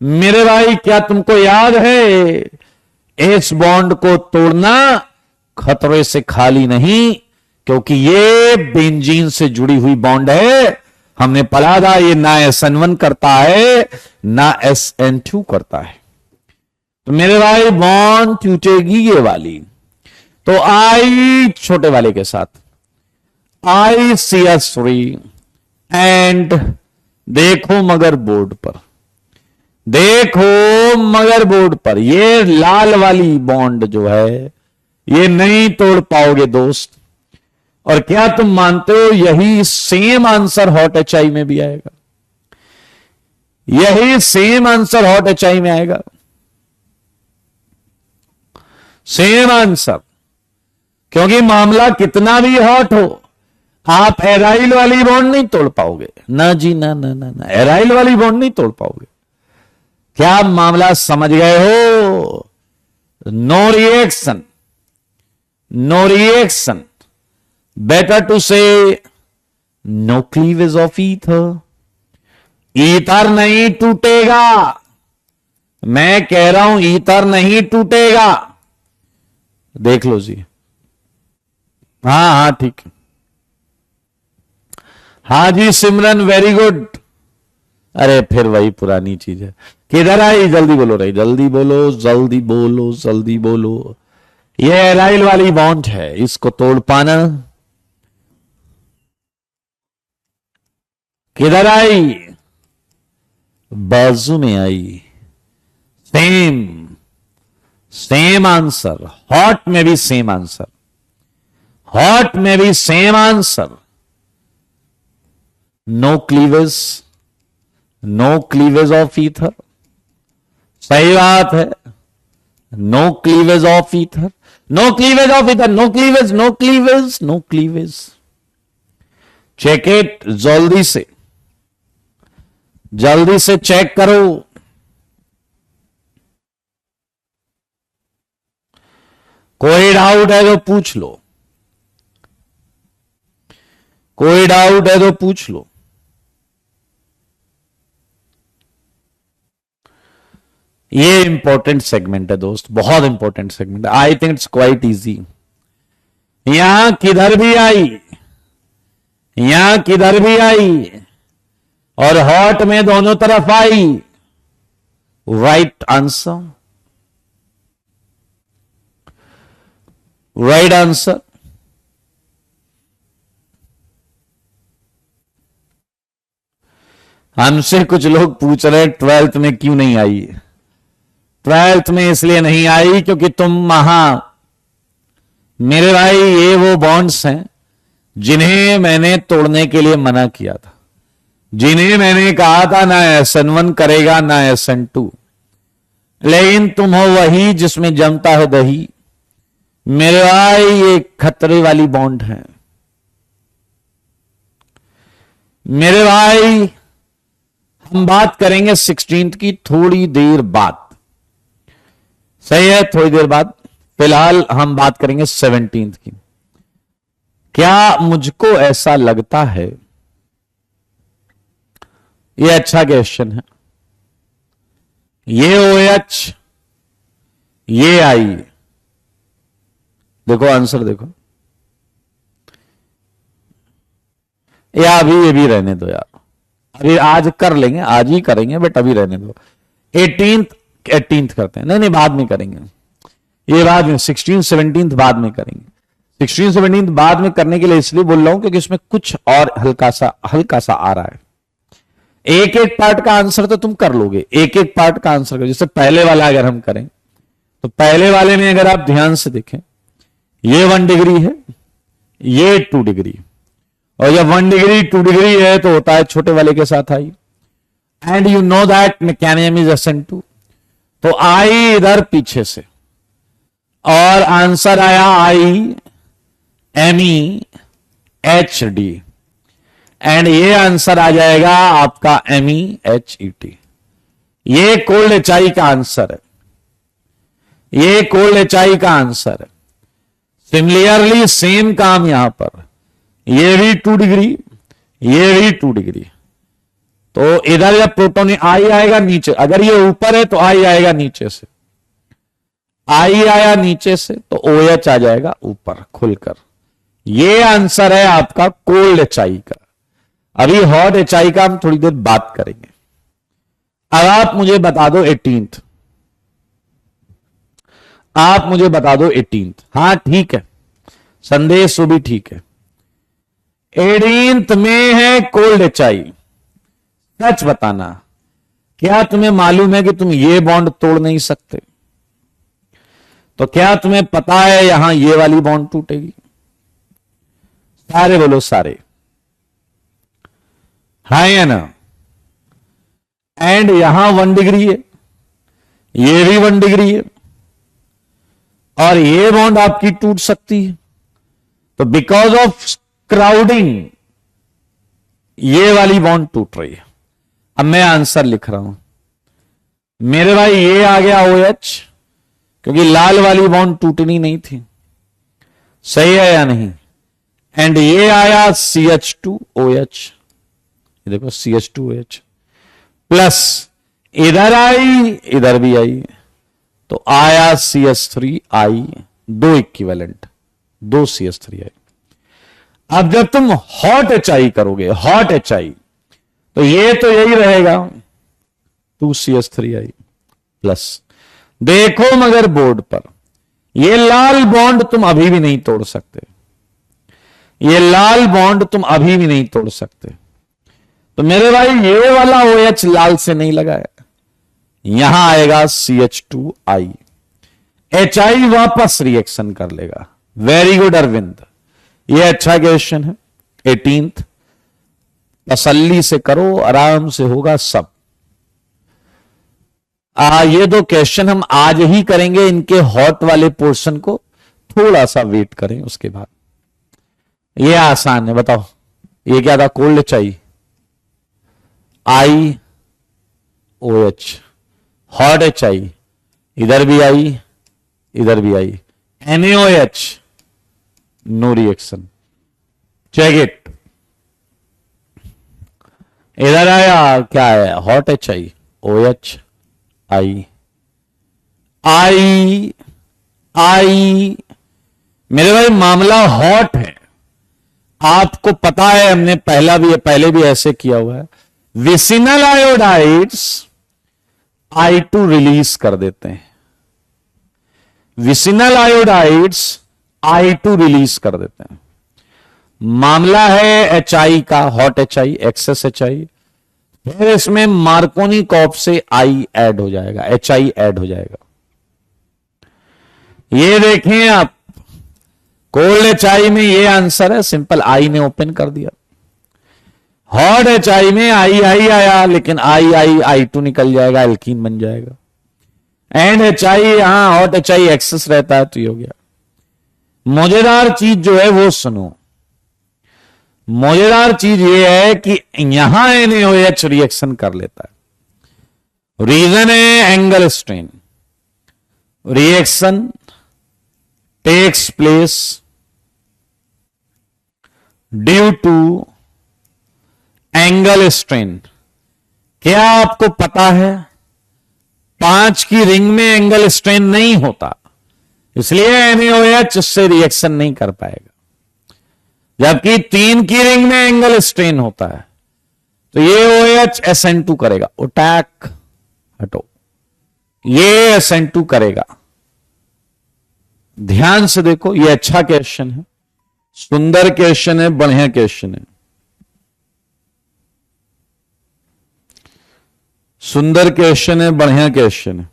A: मेरे भाई क्या तुमको याद है, इस बॉन्ड को तोड़ना खतरे से खाली नहीं, क्योंकि ये बेंजीन से जुड़ी हुई बॉन्ड है। हमने पढ़ा था ये ना SN1 करता है ना SN2 करता है। तो मेरे भाई बॉन्ड टूटेगी ये वाली, तो आई छोटे वाले के साथ, ICS3 एंड देखो मगर बोर्ड पर, देखो मगर बोर्ड पर ये लाल वाली बॉन्ड जो है ये नहीं तोड़ पाओगे दोस्त। और क्या तुम मानते हो यही सेम आंसर हॉट HI में भी आएगा, यही सेम आंसर हॉट HI में आएगा, सेम आंसर। क्योंकि मामला कितना भी हॉट हो, आप एराइल वाली बॉन्ड नहीं तोड़ पाओगे, ना जी ना ना ना ना, एराइल वाली बॉन्ड नहीं तोड़ पाओगे। क्या मामला समझ गए हो? No reaction, no reaction, better to say no cleavage of ether. Ether नहीं टूटेगा, मैं कह रहा हूं ईथर नहीं टूटेगा। देख लो जी, हाँ हाँ ठीक है, हाँ जी सिमरन वेरी गुड। अरे फिर वही पुरानी चीज है। किधर आई, जल्दी बोलो रही, जल्दी बोलो जल्दी बोलो जल्दी बोलो। ये एराइल वाली बॉन्ड है, इसको तोड़ पाना। किधर आई, बाजू में आई। सेम सेम आंसर, हॉट में भी सेम आंसर, हॉट में भी same answer. No cleavage, no cleavage of ether, सही बात है। No cleavage of ether, no cleavage of ether, no cleavage, no cleavage, no cleavage. Check it, जल्दी से जल्दी से चेक करो। कोई डाउट है तो पूछ लो, कोई डाउट है तो पूछ लो। ये इंपॉर्टेंट सेगमेंट है दोस्त, बहुत इंपॉर्टेंट सेगमेंट है। आई थिंक इट्स क्वाइट इजी। यहां किधर भी आई, यहां किधर भी आई और हॉट में दोनों तरफ आई। Right answer, right answer. हमसे कुछ लोग पूछ रहे 12th में क्यों नहीं आई। 12th में इसलिए नहीं आई क्योंकि तुम मेरे भाई ये वो बॉन्ड्स हैं जिन्हें मैंने तोड़ने के लिए मना किया था, जिन्हें मैंने कहा था ना SN1 करेगा ना SN2। लेकिन तुम हो वही जिसमें जमता है दही। मेरे भाई ये खतरे वाली बॉन्ड है मेरे भाई। हम बात करेंगे 16th की थोड़ी देर बाद, सही है, थोड़ी देर बाद। फिलहाल हम बात करेंगे 17th की। क्या मुझको ऐसा लगता है, ये अच्छा क्वेश्चन है। ये OH ये आई, देखो आंसर देखो, या अभी ये भी रहने दो यार, अभी आज कर लेंगे, आज ही करेंगे, बट अभी रहने दो। 18th करते हैं, नहीं नहीं बाद में करेंगे, ये बाद में 16 17 बाद में करेंगे। 16 17 बाद में करने के लिए इसलिए बोल रहा हूं क्योंकि इसमें कुछ और हल्का सा आ रहा है। एक एक पार्ट का आंसर तो तुम कर लोगे, एक एक पार्ट का आंसर करो। जैसे पहले वाला अगर हम करें तो पहले वाले में अगर आप ध्यान से देखें, ये 1 डिग्री है, ये 2 डिग्री, और जब 1 डिग्री 2 डिग्री है तो होता है छोटे वाले के साथ आई, and you know that mechanism is ascent to, तो आई इधर पीछे से, और आंसर आया आई MEHD, एंड ये आंसर आ जाएगा आपका MEHET। ये कोल्ड HI का आंसर है, ये कोल्ड HI का आंसर है। सिमिलरली सेम काम यहां पर, ये भी 2 डिग्री, ये भी 2 डिग्री, तो इधर जब प्रोटोन आई आएगा नीचे, अगर ये ऊपर है तो आई आएगा नीचे से, आई आया नीचे से तो OH आ जाएगा ऊपर खुलकर। ये आंसर है आपका कोल्ड HI का। अभी हॉट HI का हम थोड़ी देर बात करेंगे। अब आप मुझे बता दो 18th, आप मुझे बता दो 18th। हाँ ठीक है, संदेश वो भी ठीक है। 18th में है कोल्ड HI। सच बताना, क्या तुम्हें मालूम है कि तुम ये बॉन्ड तोड़ नहीं सकते? तो क्या तुम्हें पता है यहां ये वाली बॉन्ड टूटेगी? सारे बोलो सारे, हाँ या ना? एंड यहां 1 डिग्री है, ये भी 1 डिग्री है, और ये बॉन्ड आपकी टूट सकती है। तो बिकॉज ऑफ क्राउडिंग ये वाली बॉन्ड टूट रही है। अब मैं आंसर लिख रहा हूं मेरे भाई, ये आ गया OH, क्योंकि लाल वाली बॉन्ड टूटनी नहीं थी, सही है या नहीं? एंड ये आया CH2OH, ये देखो CH2OH, प्लस इधर आई, इधर भी आई, तो आया CH3I, 2 इक्विवेलेंट, 2 CH3I। अब जब तुम हॉट HI करोगे, हॉट HI, तो ये तो यही रहेगा 2 CH3I प्लस। देखो मगर बोर्ड पर ये लाल बॉन्ड तुम अभी भी नहीं तोड़ सकते, ये लाल बॉन्ड तुम अभी भी नहीं तोड़ सकते। तो मेरे भाई ये वाला OH लाल से नहीं लगाया, यहां आएगा CH2I, HI वापस रिएक्शन कर लेगा। वेरी गुड अरविंद, ये अच्छा क्वेश्चन है। 18th तसल्ली से करो, आराम से होगा सब। ये 2 क्वेश्चन हम आज ही करेंगे, इनके हॉट वाले पोर्शन को थोड़ा सा वेट करें उसके बाद। ये आसान है, बताओ ये क्या था? Cold HI, IOH, hot HI, इधर भी आई, इधर भी आई, NaOH, no reaction. Check it, इधर आया क्या है? हॉट HI, OH, I मेरे भाई मामला हॉट है, आपको पता है, हमने पहले भी ऐसे किया हुआ है। विसिनल आयोडाइड्स I2 रिलीज कर देते हैं, विसिनल आयोडाइड्स I2 रिलीज कर देते हैं। मामला है HI का, हॉट HI, एक्सेस HI, फिर इसमें मार्कोनी कॉप से I ऐड हो जाएगा, HI ऐड हो जाएगा। ये देखें आप, कोल्ड HI में ये आंसर है, सिंपल I ने ओपन कर दिया। हॉट HI में I आया, लेकिन I2 निकल जाएगा, एल्कीन बन जाएगा। एंड HI, यहां हॉट HI एक्सेस रहता है, तो ये हो गया। मजेदार चीज जो है वो सुनो, मजेदार चीज ये है कि यहां NaOH रिएक्शन कर लेता है। रीजन है angle strain, reaction takes place due to angle strain. क्या आपको पता है 5 की रिंग में एंगल स्ट्रेन नहीं होता, इसलिए NaOH उससे रिएक्शन नहीं कर पाएगा। जबकि 3 की रिंग में एंगल स्ट्रेन होता है तो ये OH SN2 करेगा, उटैक हटो, ये SN2 करेगा। ध्यान से देखो, ये अच्छा क्वेश्चन है, सुंदर क्वेश्चन है, बढ़िया क्वेश्चन है, सुंदर क्वेश्चन है, बढ़िया क्वेश्चन है।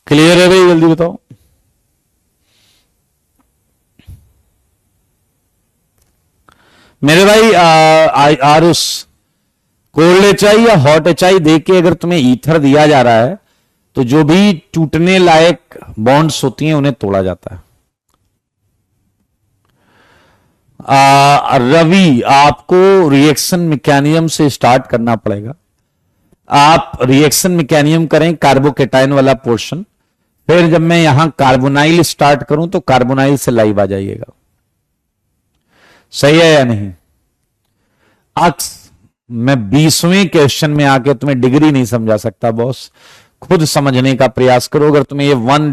A: क्लियर है भाई, जल्दी बताओ। मेरे भाई आरुष, कोल्ड एचआई या हॉट एचआई देख के अगर तुम्हें ईथर दिया जा रहा है तो जो भी टूटने लायक बॉन्ड्स होती हैं उन्हें तोड़ा जाता है। रवि, आपको रिएक्शन मैकेनिज्म से स्टार्ट करना पड़ेगा। आप रिएक्शन मैकेनिज्म करें, कार्बोकेटाइन वाला पोर्शन, फिर जब मैं यहां कार्बोनाइल स्टार्ट करूं तो कार्बोनाइल से लाइव आ जाइएगा। सही है या नहीं? मैं 20वें क्वेश्चन में आके तुम्हें डिग्री नहीं समझा सकता बॉस, खुद समझने का प्रयास करो। अगर तुम्हें ये 1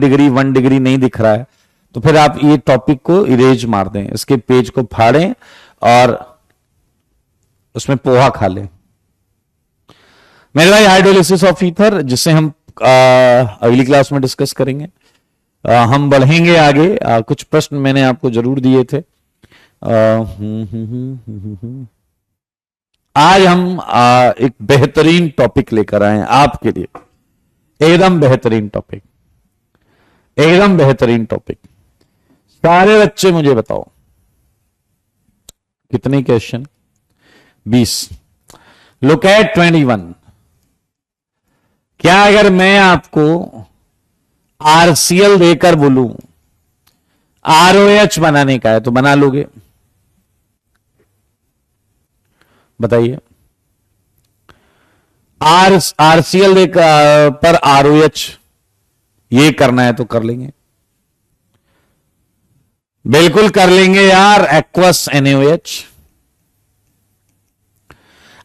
A: डिग्री नहीं दिख रहा है तो फिर आप ये टॉपिक को इरेज मार दें, इसके पेज को फाड़ें और उसमें पोहा खा लें। मेरे भाई हाइड्रोलिसिस ऑफ ईथर, जिसे हम अगली क्लास में डिस्कस करेंगे। हम बढ़ेंगे आगे। कुछ प्रश्न मैंने आपको जरूर दिए थे। आज हम एक बेहतरीन टॉपिक लेकर आए हैं आपके लिए, एकदम बेहतरीन टॉपिक, एकदम बेहतरीन टॉपिक। सारे बच्चे मुझे बताओ कितने क्वेश्चन? 20। Look at 21। क्या अगर मैं आपको RCl देकर बोलूं ROH बनाने का है तो बना लोगे? बताइए। RCl देकर पर ROH ये करना है तो कर लेंगे, बिल्कुल कर लेंगे यार। Aqueous NaOH।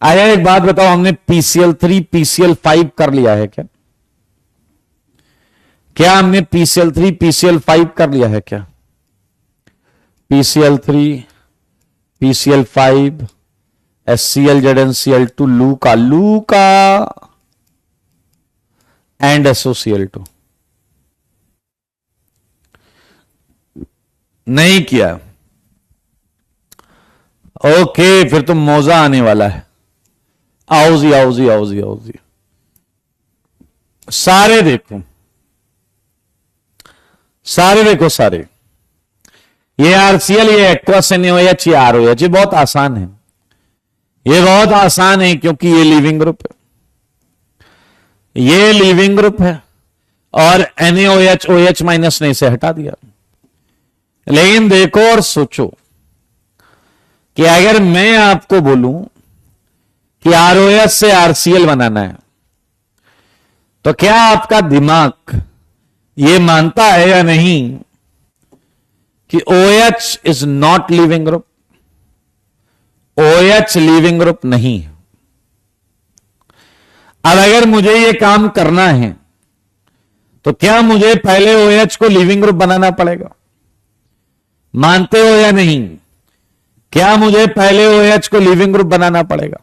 A: आया, एक बात बताओ, हमने PCl3 PCl5 कर लिया है क्या? क्या हमने PCl3 PCl5 कर लिया है क्या? PCl3 PCl5 HCl ZnCl2 Luka and SOCl2 नहीं किया। ओके, फिर तो मौजा आने वाला है। आओ जी आओ जी आओ जी आओ जी, सारे देखो, सारे देखो, सारे। ये RCl, ये एक्वस NaOH, ये ROH, ये बहुत आसान है, ये बहुत आसान है क्योंकि ये लीविंग ग्रुप है, ये लीविंग ग्रुप है और NaOH OH माइनस ने इसे हटा दिया। लेकिन देखो और सोचो कि अगर मैं आपको बोलूं कि ROH से RCl बनाना है तो क्या आपका दिमाग ये मानता है या नहीं कि OH is not leaving group? OH leaving group नहीं है। अब अगर मुझे ये काम करना है तो क्या मुझे पहले OH को लिविंग ग्रुप बनाना पड़ेगा? मानते हो या नहीं? क्या मुझे पहले OH को लिविंग ग्रुप बनाना पड़ेगा?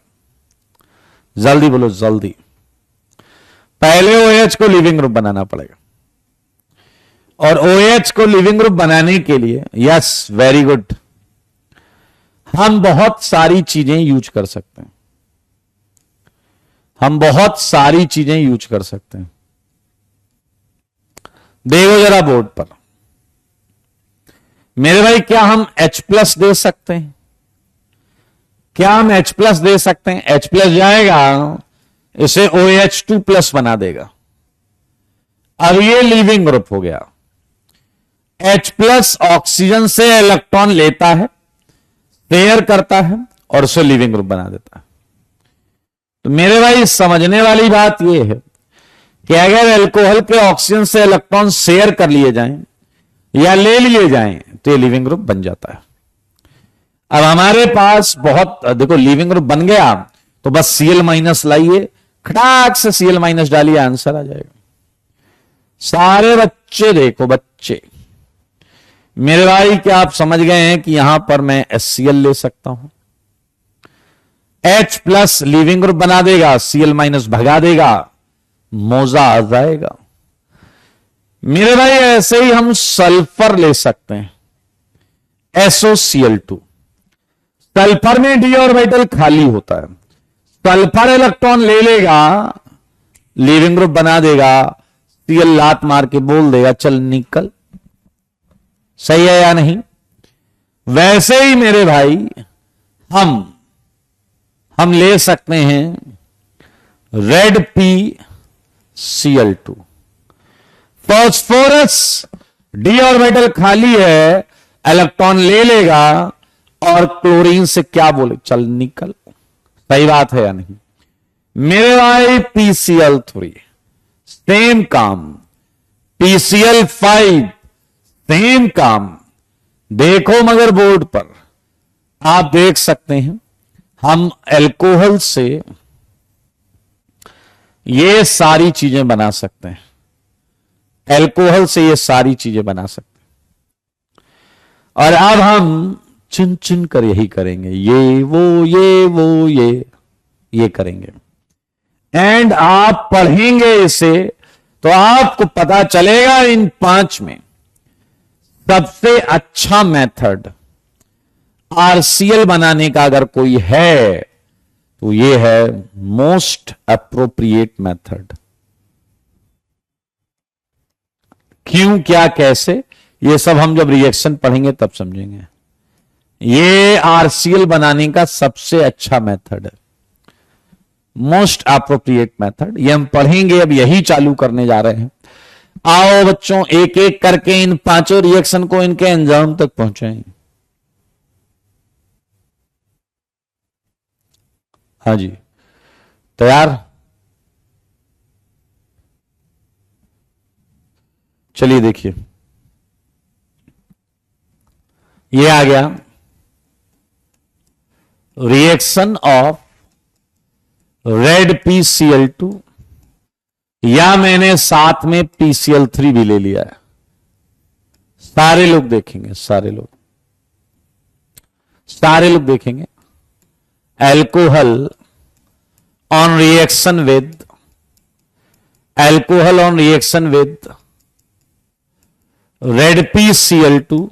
A: जल्दी बोलो, जल्दी। पहले OH को लिविंग ग्रुप बनाना पड़ेगा। और OH को लिविंग ग्रुप बनाने के लिए, यस वेरी गुड, हम बहुत सारी चीजें यूज कर सकते हैं। हम बहुत सारी चीजें यूज कर सकते हैं। देखो जरा बोर्ड पर मेरे भाई, क्या हम H+ दे सकते हैं? क्या हम H+ दे सकते हैं? H+ जाएगा, इसे OH2+ बना देगा। अब ये लिविंग ग्रुप हो गया। H+ ऑक्सीजन से इलेक्ट्रॉन लेता है, शेयर करता है और उसे लिविंग ग्रुप बना देता है। तो मेरे भाई समझने वाली बात यह है कि अगर अल्कोहल के ऑक्सीजन से इलेक्ट्रॉन शेयर कर लिए जाएं या ले लिए जाएं तो ये लिविंग ग्रुप बन जाता है। अब हमारे पास बहुत, देखो लिविंग ग्रुप बन गया तो बस Cl माइनस लाइए, खटाक से Cl माइनस डालिए, आंसर आ जाएगा। सारे बच्चे देखो, बच्चे मेरे भाई, क्या आप समझ गए हैं कि यहां पर मैं HCl ले सकता हूं, H प्लस लिविंग ग्रुप बना देगा, Cl माइनस भगा देगा, मौजा आ जाएगा। मेरे भाई ऐसे ही हम सल्फर ले सकते हैं, SOCl2। सल्फर में डी ऑर्बिटल खाली होता है, सल्फर इलेक्ट्रॉन ले लेगा, लिविंग ग्रुप बना देगा, Cl लात मार के बोल देगा चल निकल। सही है या नहीं? वैसे ही मेरे भाई हम ले सकते हैं red PCl2। Phosphorus D orbital खाली है, इलेक्ट्रॉन ले लेगा और क्लोरीन से क्या बोले चल निकल। सही बात है या नहीं? मेरे भाई PCl3 सेम काम, PCl5 सेम काम। देखो मगर बोर्ड पर आप देख सकते हैं, हम अल्कोहल से ये सारी चीजें बना सकते हैं, अल्कोहल से ये सारी चीजें बना सकते हैं। और अब हम चुन चुन कर यही करेंगे, ये वो ये करेंगे। एंड आप पढ़ेंगे इसे तो आपको पता चलेगा इन 5 में सबसे अच्छा मेथड RCl बनाने का अगर कोई है तो ये है मोस्ट अप्रोप्रिएट मेथड। क्यों, क्या, कैसे, ये सब हम जब रिएक्शन पढ़ेंगे तब समझेंगे। ये RCl बनाने का सबसे अच्छा मेथड है, मोस्ट अप्रोप्रिएट मेथड। ये हम पढ़ेंगे, अब यही चालू करने जा रहे हैं। आओ बच्चों, एक एक करके इन 5 रिएक्शन को इनके अंजाम तक पहुंचाएं। हाँ जी, तैयार? चलिए देखिए, ये आ गया रिएक्शन ऑफ रेड PCl2, या मैंने साथ में PCl3 भी ले लिया है। सारे लोग देखेंगे, सारे लोग देखेंगे। Alcohol on reaction with red PCl2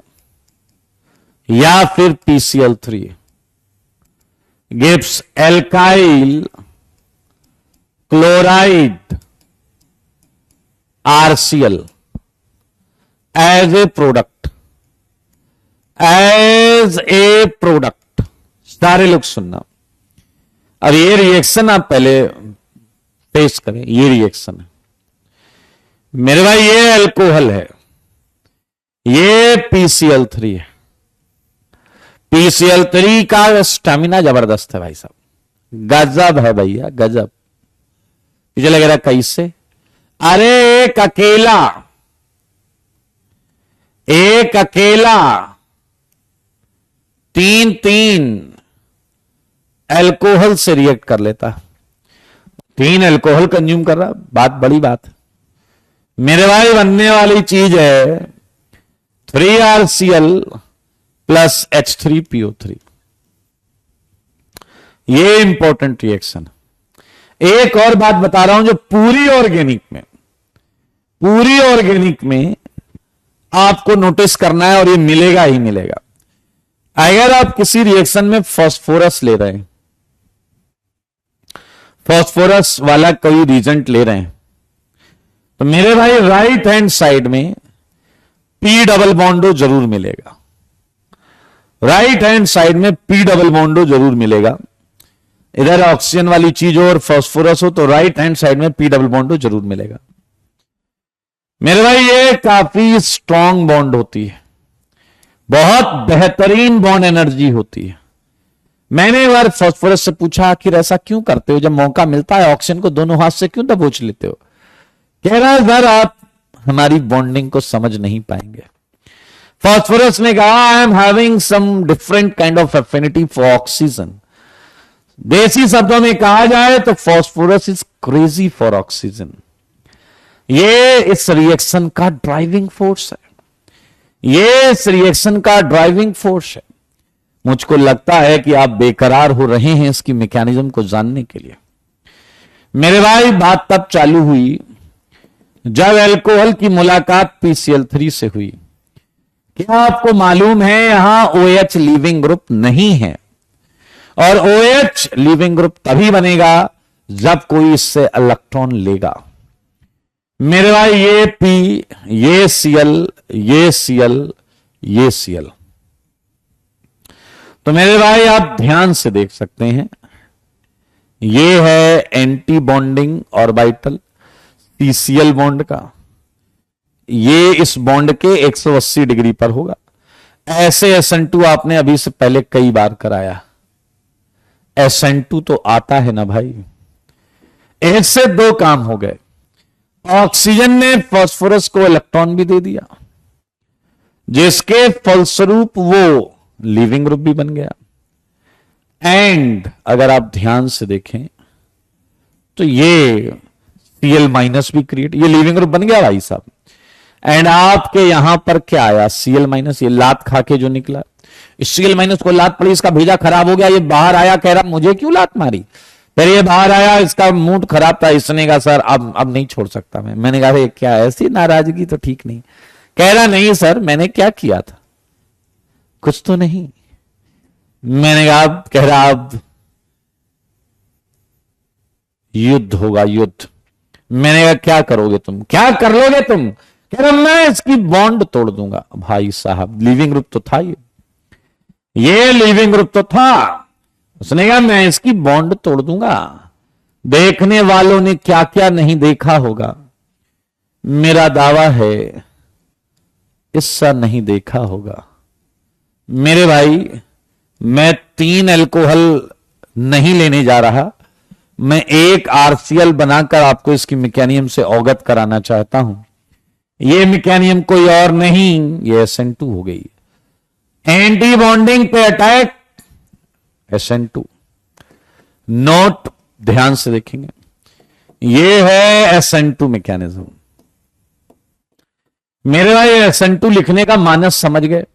A: या फिर PCl3 gives alkyl chloride RCl as a product, सारे लोग सुनना। अब ये रिएक्शन आप पहले टेस्ट करें, ये रिएक्शन है मेरे भाई, ये अल्कोहल है, ये PCl3 है। PCl3 का स्टेमिना जबरदस्त है भाई साहब, गजब है भैया, गजब। मुझे लग रहा कैसे, अरे एक अकेला 3 अल्कोहल से रिएक्ट कर लेता, 3 अल्कोहल कंज्यूम कर रहा, बात बड़ी बात है मेरे भाई। बनने वाली चीज है 3RCl प्लस H3PO3, ये इंपॉर्टेंट रिएक्शन। एक और बात बता रहा हूं, जो पूरी ऑर्गेनिक में आपको नोटिस करना है और ये मिलेगा ही मिलेगा। अगर आप किसी रिएक्शन में फास्फोरस ले रहे हैं, फास्फोरस वाला कोई रिएजेंट ले रहे हैं, तो मेरे भाई राइट हैंड साइड में P डबल बॉन्डो जरूर मिलेगा, राइट हैंड साइड में P डबल बॉन्डो जरूर मिलेगा। इधर ऑक्सीजन वाली चीज हो और फास्फोरस हो तो राइट हैंड साइड में P डबल बॉन्डो जरूर मिलेगा मेरे भाई। ये काफी स्ट्रांग बॉन्ड होती है, बहुत बेहतरीन बॉन्ड एनर्जी होती है। मैंने एक बार फास्फोरस से पूछा आखिर ऐसा क्यों करते हो, जब मौका मिलता है ऑक्सीजन को दोनों हाथ से क्यों दबोच लेते हो। कह रहा है सर आप हमारी बॉन्डिंग को समझ नहीं पाएंगे। फास्फोरस ने कहा I am having some different kind of affinity for oxygen. देसी शब्दों में कहा जाए तो phosphorus is crazy for oxygen. ये इस रिएक्शन का ड्राइविंग फोर्स है, ये इस रिएक्शन का ड्राइविंग फोर्स है। मुझको लगता है कि आप बेकरार हो रहे हैं इसकी मैकेनिज्म को जानने के लिए। मेरे भाई बात तब चालू हुई जब अल्कोहल की मुलाकात PCl3 से हुई। क्या आपको मालूम है यहां OH लीविंग ग्रुप नहीं है, और OH लीविंग ग्रुप तभी बनेगा जब कोई इससे इलेक्ट्रॉन लेगा। मेरे भाई ये P, ये Cl, ये Cl, ये Cl। तो मेरे भाई आप ध्यान से देख सकते हैं, ये है anti bonding orbital CCl bond का, ये इस बॉन्ड के 180 डिग्री पर होगा। ऐसे SN2 आपने अभी से पहले कई बार कराया। SN2 तो आता है ना भाई। एक से दो काम हो गए, ऑक्सीजन ने फास्फोरस को इलेक्ट्रॉन भी दे दिया, जिसके फलस्वरूप वो लीविंग ग्रुप भी बन गया। एंड अगर आप ध्यान से देखें तो ये Cl- भी क्रिएट, ये लीविंग ग्रुप बन गया भाई साहब। एंड आपके यहां पर क्या आया Cl-, ये लात खा के जो निकला, इस Cl- को लात पड़ी, इसका भेजा खराब हो गया, ये बाहर आया, कह रहा मुझे क्यों लात मारी। फिर ये बाहर आया, इसका मूड खराब था, इसने कहा सर अब नहीं छोड़ सकता मैंने कहा क्या ऐसी नाराजगी तो ठीक नहीं। कह रहा नहीं सर मैंने क्या किया था, कुछ तो नहीं। मैंने कहा कह रहा अब युद्ध होगा, युद्ध। मैंने कहा क्या करोगे तुम, क्या कर लोगे तुम। कह रहा मैं इसकी बॉन्ड तोड़ दूंगा। भाई साहब लीविंग ग्रुप तो था, ये लीविंग ग्रुप तो था। उसने कहा मैं इसकी बॉन्ड तोड़ दूंगा। देखने वालों ने क्या क्या नहीं देखा होगा, मेरा दावा है इससा नहीं देखा होगा। मेरे भाई मैं 3 अल्कोहल नहीं लेने जा रहा, मैं एक RCl बनाकर आपको इसकी मैकेनिज्म से अवगत कराना चाहता हूं। ये मैकेनिज्म कोई और नहीं, ये SN2 हो गई। एंटी बॉन्डिंग पे अटैक SN2। नोट ध्यान से देखेंगे, ये है SN2 मैकेनिज्म। मेरे भाई SN2 लिखने का मानस समझ गए।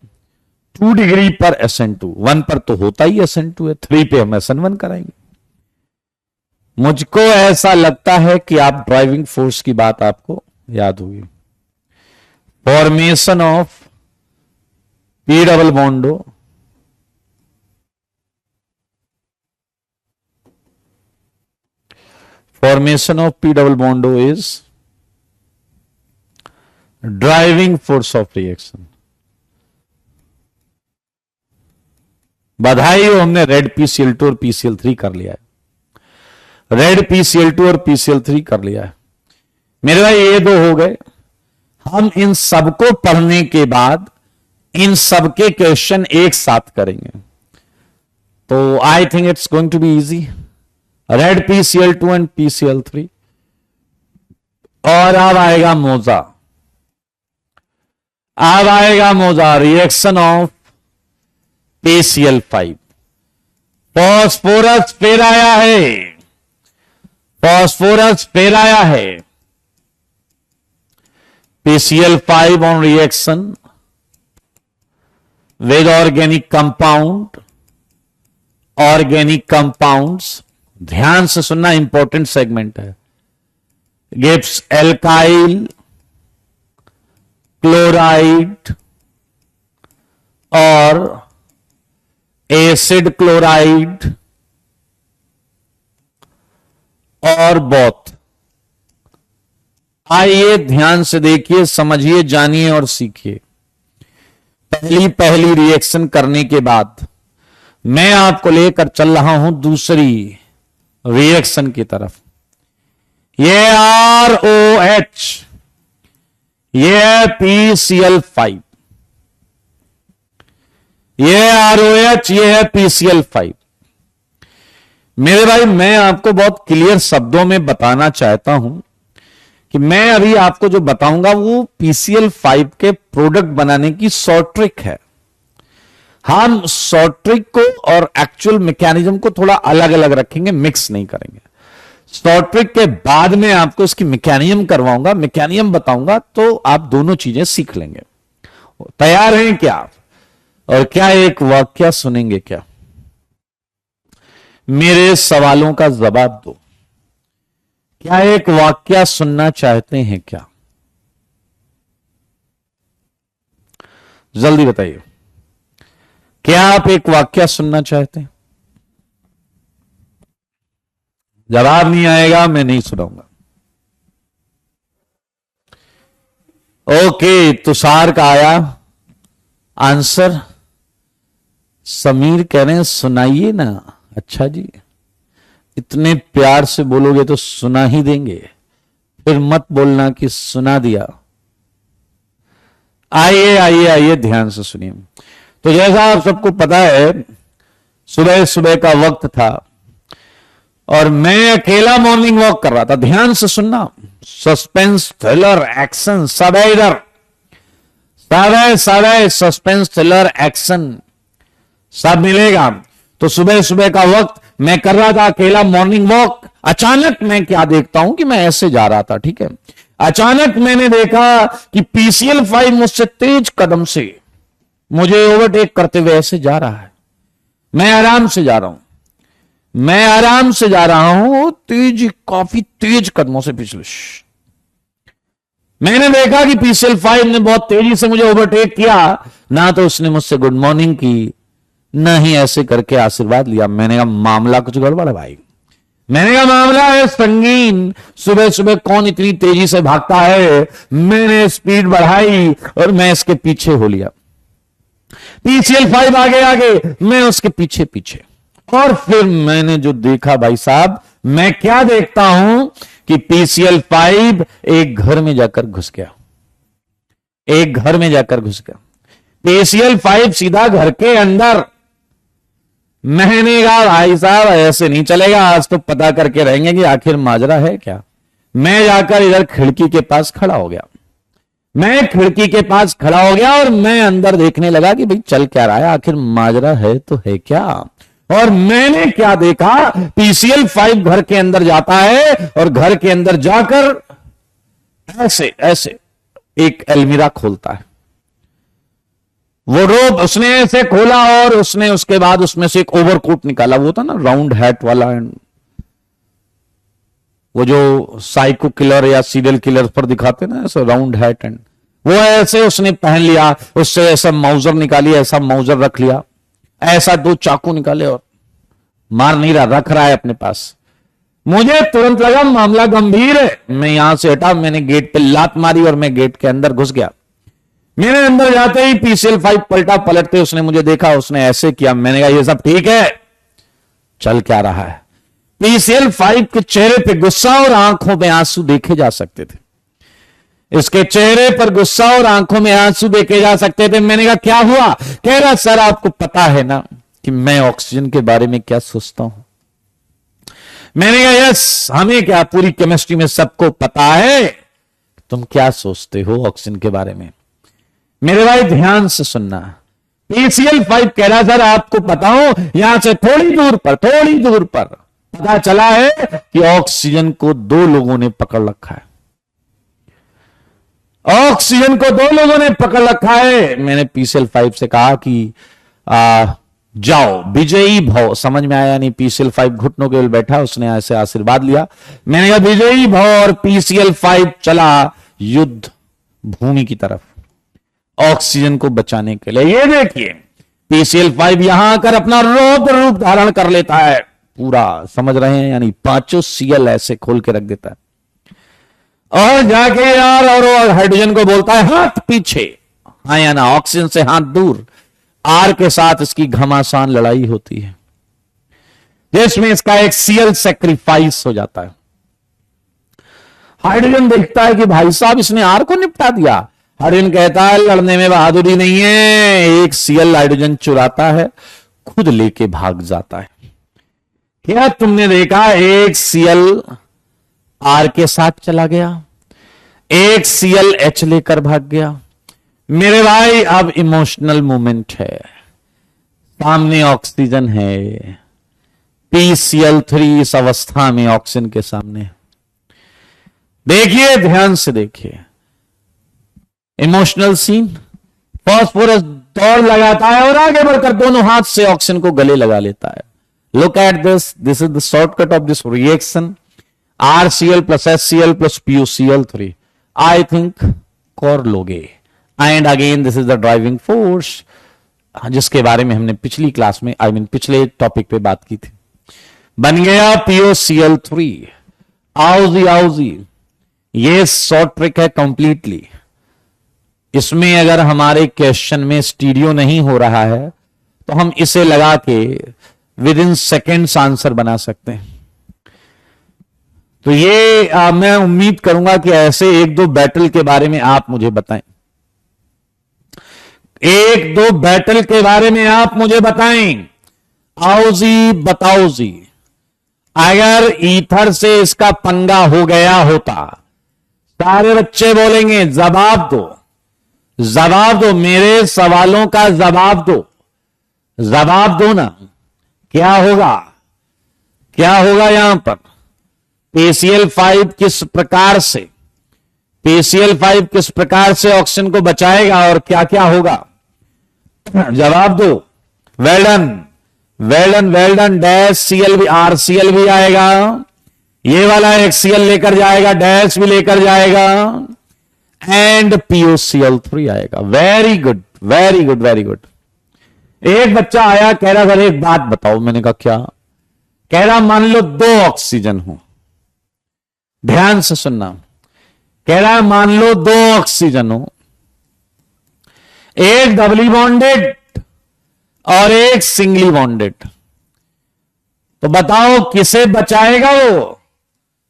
A: 2 डिग्री पर SN2, 1 पर तो होता ही SN2 है, 3 पे हम SN1 कराएंगे। मुझको ऐसा लगता है कि आप ड्राइविंग फोर्स की बात आपको याद होगी। Formation of P double बॉन्डो, formation of P double bond O is driving force of reaction। बधाई हो, हमने रेड PCl2 और PCl3 कर लिया है। रेड PCl2 और PCl3 कर लिया है। मेरे भाई ये दो हो गए। हम इन सबको पढ़ने के बाद इन सबके क्वेश्चन एक साथ करेंगे, तो I think it's going to be easy. Red PCl2 and PCl3, और अब आएगा मोजा, अब आएगा मोजा रिएक्शन ऑफ PCl5। फॉस्फोरस फिर आया है, फॉस्फोरस फिर आया है। PCl5 on reaction with organic compound, organic compounds, ध्यान से सुनना इंपॉर्टेंट सेगमेंट है, गिव्स एल्काइल, क्लोराइड और एसिड क्लोराइड और बोथ। आइए ध्यान से देखिए, समझिए, जानिए और सीखिए। पहली रिएक्शन करने के बाद मैं आपको लेकर चल रहा हूं दूसरी रिएक्शन की तरफ। ये ROH, ये है PCl5, ये ROH, ये है PCl5। मेरे भाई, मैं आपको बहुत क्लियर शब्दों में बताना चाहता हूं कि मैं अभी आपको जो बताऊंगा वो PCL5 के प्रोडक्ट बनाने की शॉर्ट ट्रिक है। हम शॉर्ट ट्रिक को और एक्चुअल मैकेनिज्म को थोड़ा अलग अलग रखेंगे, मिक्स नहीं करेंगे। शॉर्ट ट्रिक के बाद में आपको इसकी मैकेनिज्म करवाऊंगा, मैकेनिज्म बताऊंगा, तो आप दोनों चीजें सीख लेंगे। तैयार हैं क्या? और क्या एक वाक्य सुनेंगे क्या? मेरे सवालों का जवाब दो। क्या एक वाक्य सुनना चाहते हैं क्या? जल्दी बताइए, क्या आप एक वाक्य सुनना चाहते हैं? जवाब नहीं आएगा, मैं नहीं सुनाऊंगा। ओके, तुषार का आया आंसर। समीर कह रहे हैं सुनाइए ना। अच्छा जी, इतने प्यार से बोलोगे तो सुना ही देंगे, फिर मत बोलना कि सुना दिया। आइए आइए आइए, ध्यान से सुनिए। तो जैसा आप सबको पता है, सुबह सुबह का वक्त था और मैं अकेला मॉर्निंग वॉक कर रहा था। ध्यान से सुनना, सस्पेंस, थ्रिलर, एक्शन सब है इधर। सब है सस्पेंस, थ्रिलर, एक्शन सब मिलेगा। तो सुबह सुबह का वक्त मैं कर रहा था अकेला मॉर्निंग वॉक। अचानक मैं क्या देखता हूं कि मैं ऐसे जा रहा था, ठीक है। अचानक मैंने देखा कि PCL5 मुझसे तेज कदम से मुझे ओवरटेक करते हुए ऐसे जा रहा है। मैं आराम से जा रहा हूं, तेज, काफी तेज कदमों से पिछले। मैंने देखा कि PCL5 ने बहुत तेजी से मुझे ओवरटेक किया। ना तो उसने मुझसे गुड मॉर्निंग की, ना ही ऐसे करके आशीर्वाद लिया। मैंने कहा मामला कुछ गड़बड़ है भाई। मैंने कहा मामला है संगीन। सुबह सुबह कौन इतनी तेजी से भागता है? मैंने स्पीड बढ़ाई और मैं इसके पीछे हो लिया। PCL5 आगे आगे, मैं उसके पीछे पीछे। और फिर मैंने जो देखा भाई साहब, मैं क्या देखता हूं कि PCL5 एक घर में जाकर घुस गया। PCL5 सीधा घर के अंदर। मैंने कहा भाई साहब ऐसे नहीं चलेगा, आज तो पता करके रहेंगे कि आखिर माजरा है क्या। मैं जाकर इधर खिड़की के पास खड़ा हो गया। और मैं अंदर देखने लगा कि भाई चल क्या रहा है, आखिर माजरा है तो है क्या। और मैंने क्या देखा, PCL5 घर के अंदर जाता है और घर के अंदर जाकर ऐसे ऐसे एक अलमीरा खोलता है। वो रोब उसने ऐसे खोला और उसने उसके बाद उसमें से एक ओवरकोट निकाला। वो था ना राउंड हैट वाला, एंड वो जो साइको किलर या सीरियल किलर पर दिखाते ना ऐसा राउंड हैट, एंड वो ऐसे उसने पहन लिया। उससे ऐसा माउजर निकाली, ऐसा माउजर रख लिया, ऐसा 2 चाकू निकाले और मार नहीं रहा, रख रहा है अपने पास। मुझे तुरंत लगा मामला गंभीर है। मैं यहां से हटा, मैंने गेट पे लात मारी और मैं गेट के अंदर घुस गया। मेरे अंदर जाते ही PCL5 पलटते उसने मुझे देखा, उसने ऐसे किया। मैंने कहा ये सब ठीक है, चल क्या रहा है। PCL5 के चेहरे पे गुस्सा और आंखों में आंसू देखे जा सकते थे। इसके चेहरे पर गुस्सा और आंखों में आंसू देखे जा सकते थे। मैंने कहा क्या हुआ? कह रहा सर आपको पता है ना कि मैं ऑक्सीजन के बारे में क्या सोचता हूं। मैंने कहा यस, हमें क्या, पूरी केमिस्ट्री में सबको पता है। तुम क्या सोचते हो ऑक्सीजन के बारे में? मेरे भाई ध्यान से सुनना। PCL5 कह रहा सर आपको पता हो, यहां से थोड़ी दूर पर पता चला है कि ऑक्सीजन को 2 लोगों ने पकड़ रखा है। मैंने PCL5 से कहा कि जाओ विजयी भव। समझ में आया नहीं। PCL5 घुटनों के बल बैठा, उसने ऐसे आशीर्वाद लिया। मैंने कहा विजयी भव और PCL5 चला युद्ध भूमि की तरफ ऑक्सीजन को बचाने के लिए। ये देखिए PCL5 यहां आकर अपना रौद्र रूप धारण कर लेता है पूरा, समझ रहे हैं, यानी 5 CL ऐसे खोल के रख देता है और जाके यार और हाइड्रोजन को बोलता है हाथ पीछे। हाँ या ना, ऑक्सीजन से हाथ दूर। आर के साथ इसकी घमासान लड़ाई होती है जिसमें इसका एक CL सेक्रीफाइस हो जाता है। हाइड्रोजन देखता है कि भाई साहब इसने आर को निपटा दिया। हाइड्रोजन कहता है लड़ने में बहादुरी नहीं है। एक CL हाइड्रोजन चुराता है, खुद लेके भाग जाता है। क्या तुमने देखा एक Cl R के साथ चला गया, एक Cl H लेकर भाग गया। मेरे भाई अब इमोशनल मूवमेंट है, सामने ऑक्सीजन है, PCl3 इस अवस्था में ऑक्सीजन के सामने। देखिए ध्यान से देखिए, इमोशनल सीन। फास्फोरस दौड़ लगाता है और आगे बढ़कर दोनों हाथ से ऑक्सीजन को गले लगा लेता है। Look at this, this is the shortcut of this reaction, RCl plus HCl plus PuCl3। I think कर लोगे। And again this is the driving force, जिसके बारे में हमने पिछली क्लास में पिछले टॉपिक पे बात की थी। बन गया PuCl3। आओ जी, ये शॉर्ट ट्रिक है कंप्लीटली। इसमें अगर हमारे क्वेश्चन में स्टीरियो नहीं हो रहा है तो हम इसे लगा के विद इन सेकेंड्स आंसर बना सकते हैं। तो ये मैं उम्मीद करूंगा कि ऐसे एक दो बैटल के बारे में आप मुझे बताएं, एक दो बैटल के बारे में आप मुझे बताएं। आओ जी, बताओ जी। अगर ईथर से इसका पंगा हो गया होता, सारे बच्चे बोलेंगे जवाब दो, जवाब दो, मेरे सवालों का जवाब दो, जवाब दो ना। क्या होगा, क्या होगा यहां पर? PCl5 किस प्रकार से, PCl5 किस प्रकार से ऑक्सीजन को बचाएगा और क्या क्या होगा? जवाब दो। Well done, well done, well done. Dash Cl भी, RCl भी आएगा, ये वाला HCl लेकर जाएगा, डैश भी लेकर जाएगा, एंड PuCl3 आएगा। Very good, very good, very good. एक बच्चा आया, कह रहा सर एक बात बताओ। मैंने कहा क्या? कह रहा मान लो दो ऑक्सीजन हो, ध्यान से सुनना। कह रहा है मान लो दो ऑक्सीजन हो, एक डबली बॉन्डेड और एक सिंगली बॉन्डेड, तो बताओ किसे बचाएगा वो?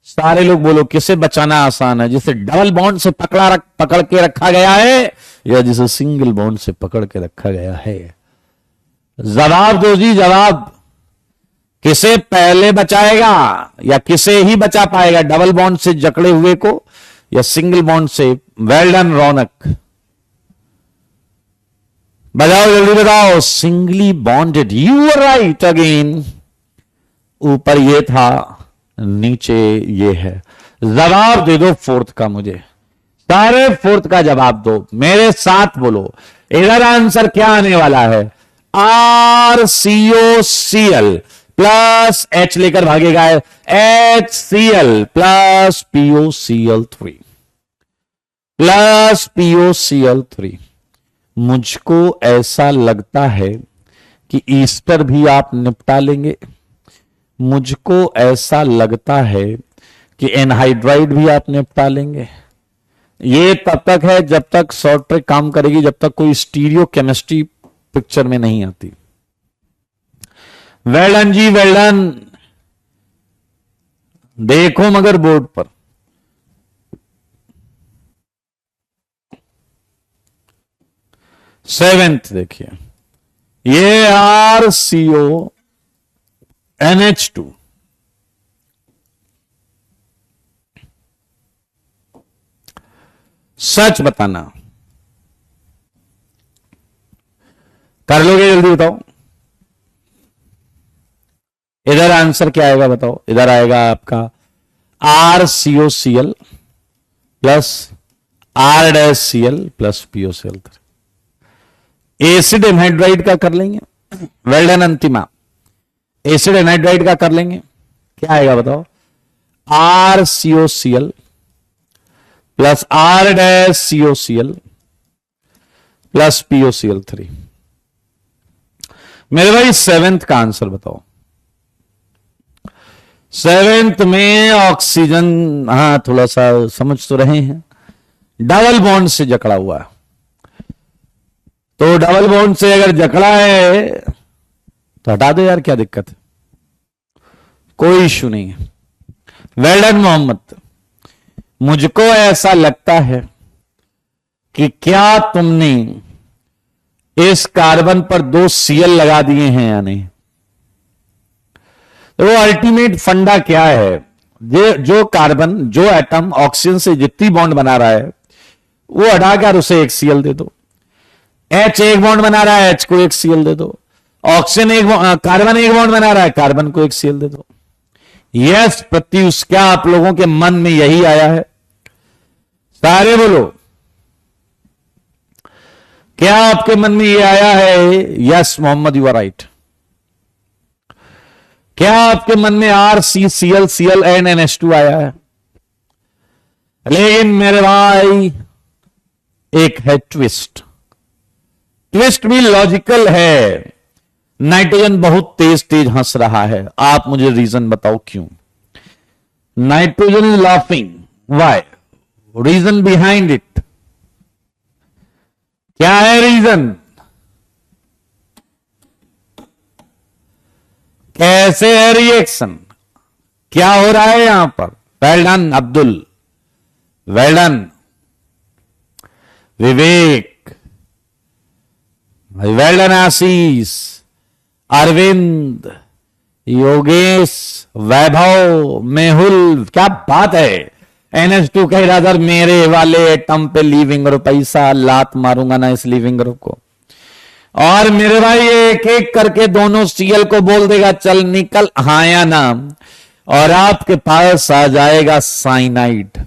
A: सारे लोग बोलो किसे बचाना आसान है, जिसे डबल बॉन्ड से पकड़ के रखा गया है या जिसे सिंगल बॉन्ड से पकड़ के रखा गया है? जवाब दो जी, जवाब। किसे पहले बचाएगा या किसे ही बचा पाएगा, डबल बॉन्ड से जकड़े हुए को या सिंगल बॉन्ड से? वेल डन रौनक, बताओ जल्दी बताओ। Singly bonded, you are right again. ऊपर ये था, नीचे ये है। जवाब दे दो फोर्थ का मुझे, सारे फोर्थ का जवाब दो, मेरे साथ बोलो। इधर आंसर क्या आने वाला है? RCOCl प्लस H लेकर भागेगा, HCl plus PuCl3 plus PuCl3। मुझको ऐसा लगता है कि ईस्टर भी आप निपटा लेंगे। मुझको ऐसा लगता है कि एनहाइड्राइड भी आप निपटा लेंगे। ये तब तक है जब तक शॉर्ट ट्रिक काम करेगी, जब तक कोई स्टीरियो केमिस्ट्री पिक्चर में नहीं आती। वेल डन जी, वेल डन। देखो मगर बोर्ड पर सेवेंथ देखिए, ये RCONH2, सच बताना, कर लोगे? जल्दी बताओ। इधर आंसर क्या आएगा बताओ? इधर आएगा आपका RCOCl plus R-Cl plus PuCl3। Acid anhydride का कर लेंगे। वेल डन अंतिमा। एसिड एनहाइड्राइड का कर लेंगे, क्या आएगा बताओ? RCOCl plus R-COCl plus PuCl3। मेरे भाई सेवेंथ का आंसर बताओ। सेवेंथ में ऑक्सीजन, हाँ थोड़ा सा समझ तो रहे हैं, डबल बॉन्ड से जकड़ा हुआ है। तो डबल बॉन्ड से अगर जकड़ा है तो हटा दो यार, क्या दिक्कत है? कोई इश्यू नहीं है। Well done Mohammad. मुझको ऐसा लगता है कि क्या तुमने इस कार्बन पर दो Cl लगा दिए हैं या नहीं? वो अल्टीमेट फंडा क्या है? जो कार्बन, जो एटम ऑक्सीजन से जितनी बॉन्ड बना रहा है वो हटाकर उसे एक Cl दे दो। H एक बॉन्ड बना रहा है, H को एक Cl दे दो। ऑक्सीजन कार्बन एक बॉन्ड बना रहा है, कार्बन को एक Cl दे दो। यस प्रत्युष, क्या आप लोगों के मन में यही आया है? सारे बोलो, क्या आपके मन में ये आया है? Yes Mohammad, you are right. क्या आपके मन में RCCl Cl and NH2 आया है? लेकिन मेरे भाई एक है ट्विस्ट। ट्विस्ट भी लॉजिकल है। नाइट्रोजन बहुत तेज तेज हंस रहा है। आप मुझे रीजन बताओ क्यों? Nitrogen is laughing, why? Reason behind it क्या है? रीजन कैसे है? रिएक्शन क्या हो रहा है यहां पर? Well done Abdul, well done Vivek, well done Ashish, Arvind, Yogesh, Vaibhav, Mehul, क्या बात है। NH2 कह रहा था मेरे वाले एटम पे लीविंग ग्रुप, पैसा लात मारूंगा ना इस लीविंग ग्रुप को। और मेरे भाई एक एक करके दोनों Cl को बोल देगा चल निकल, हाँ या ना, और आपके पास आ जाएगा साइनाइड।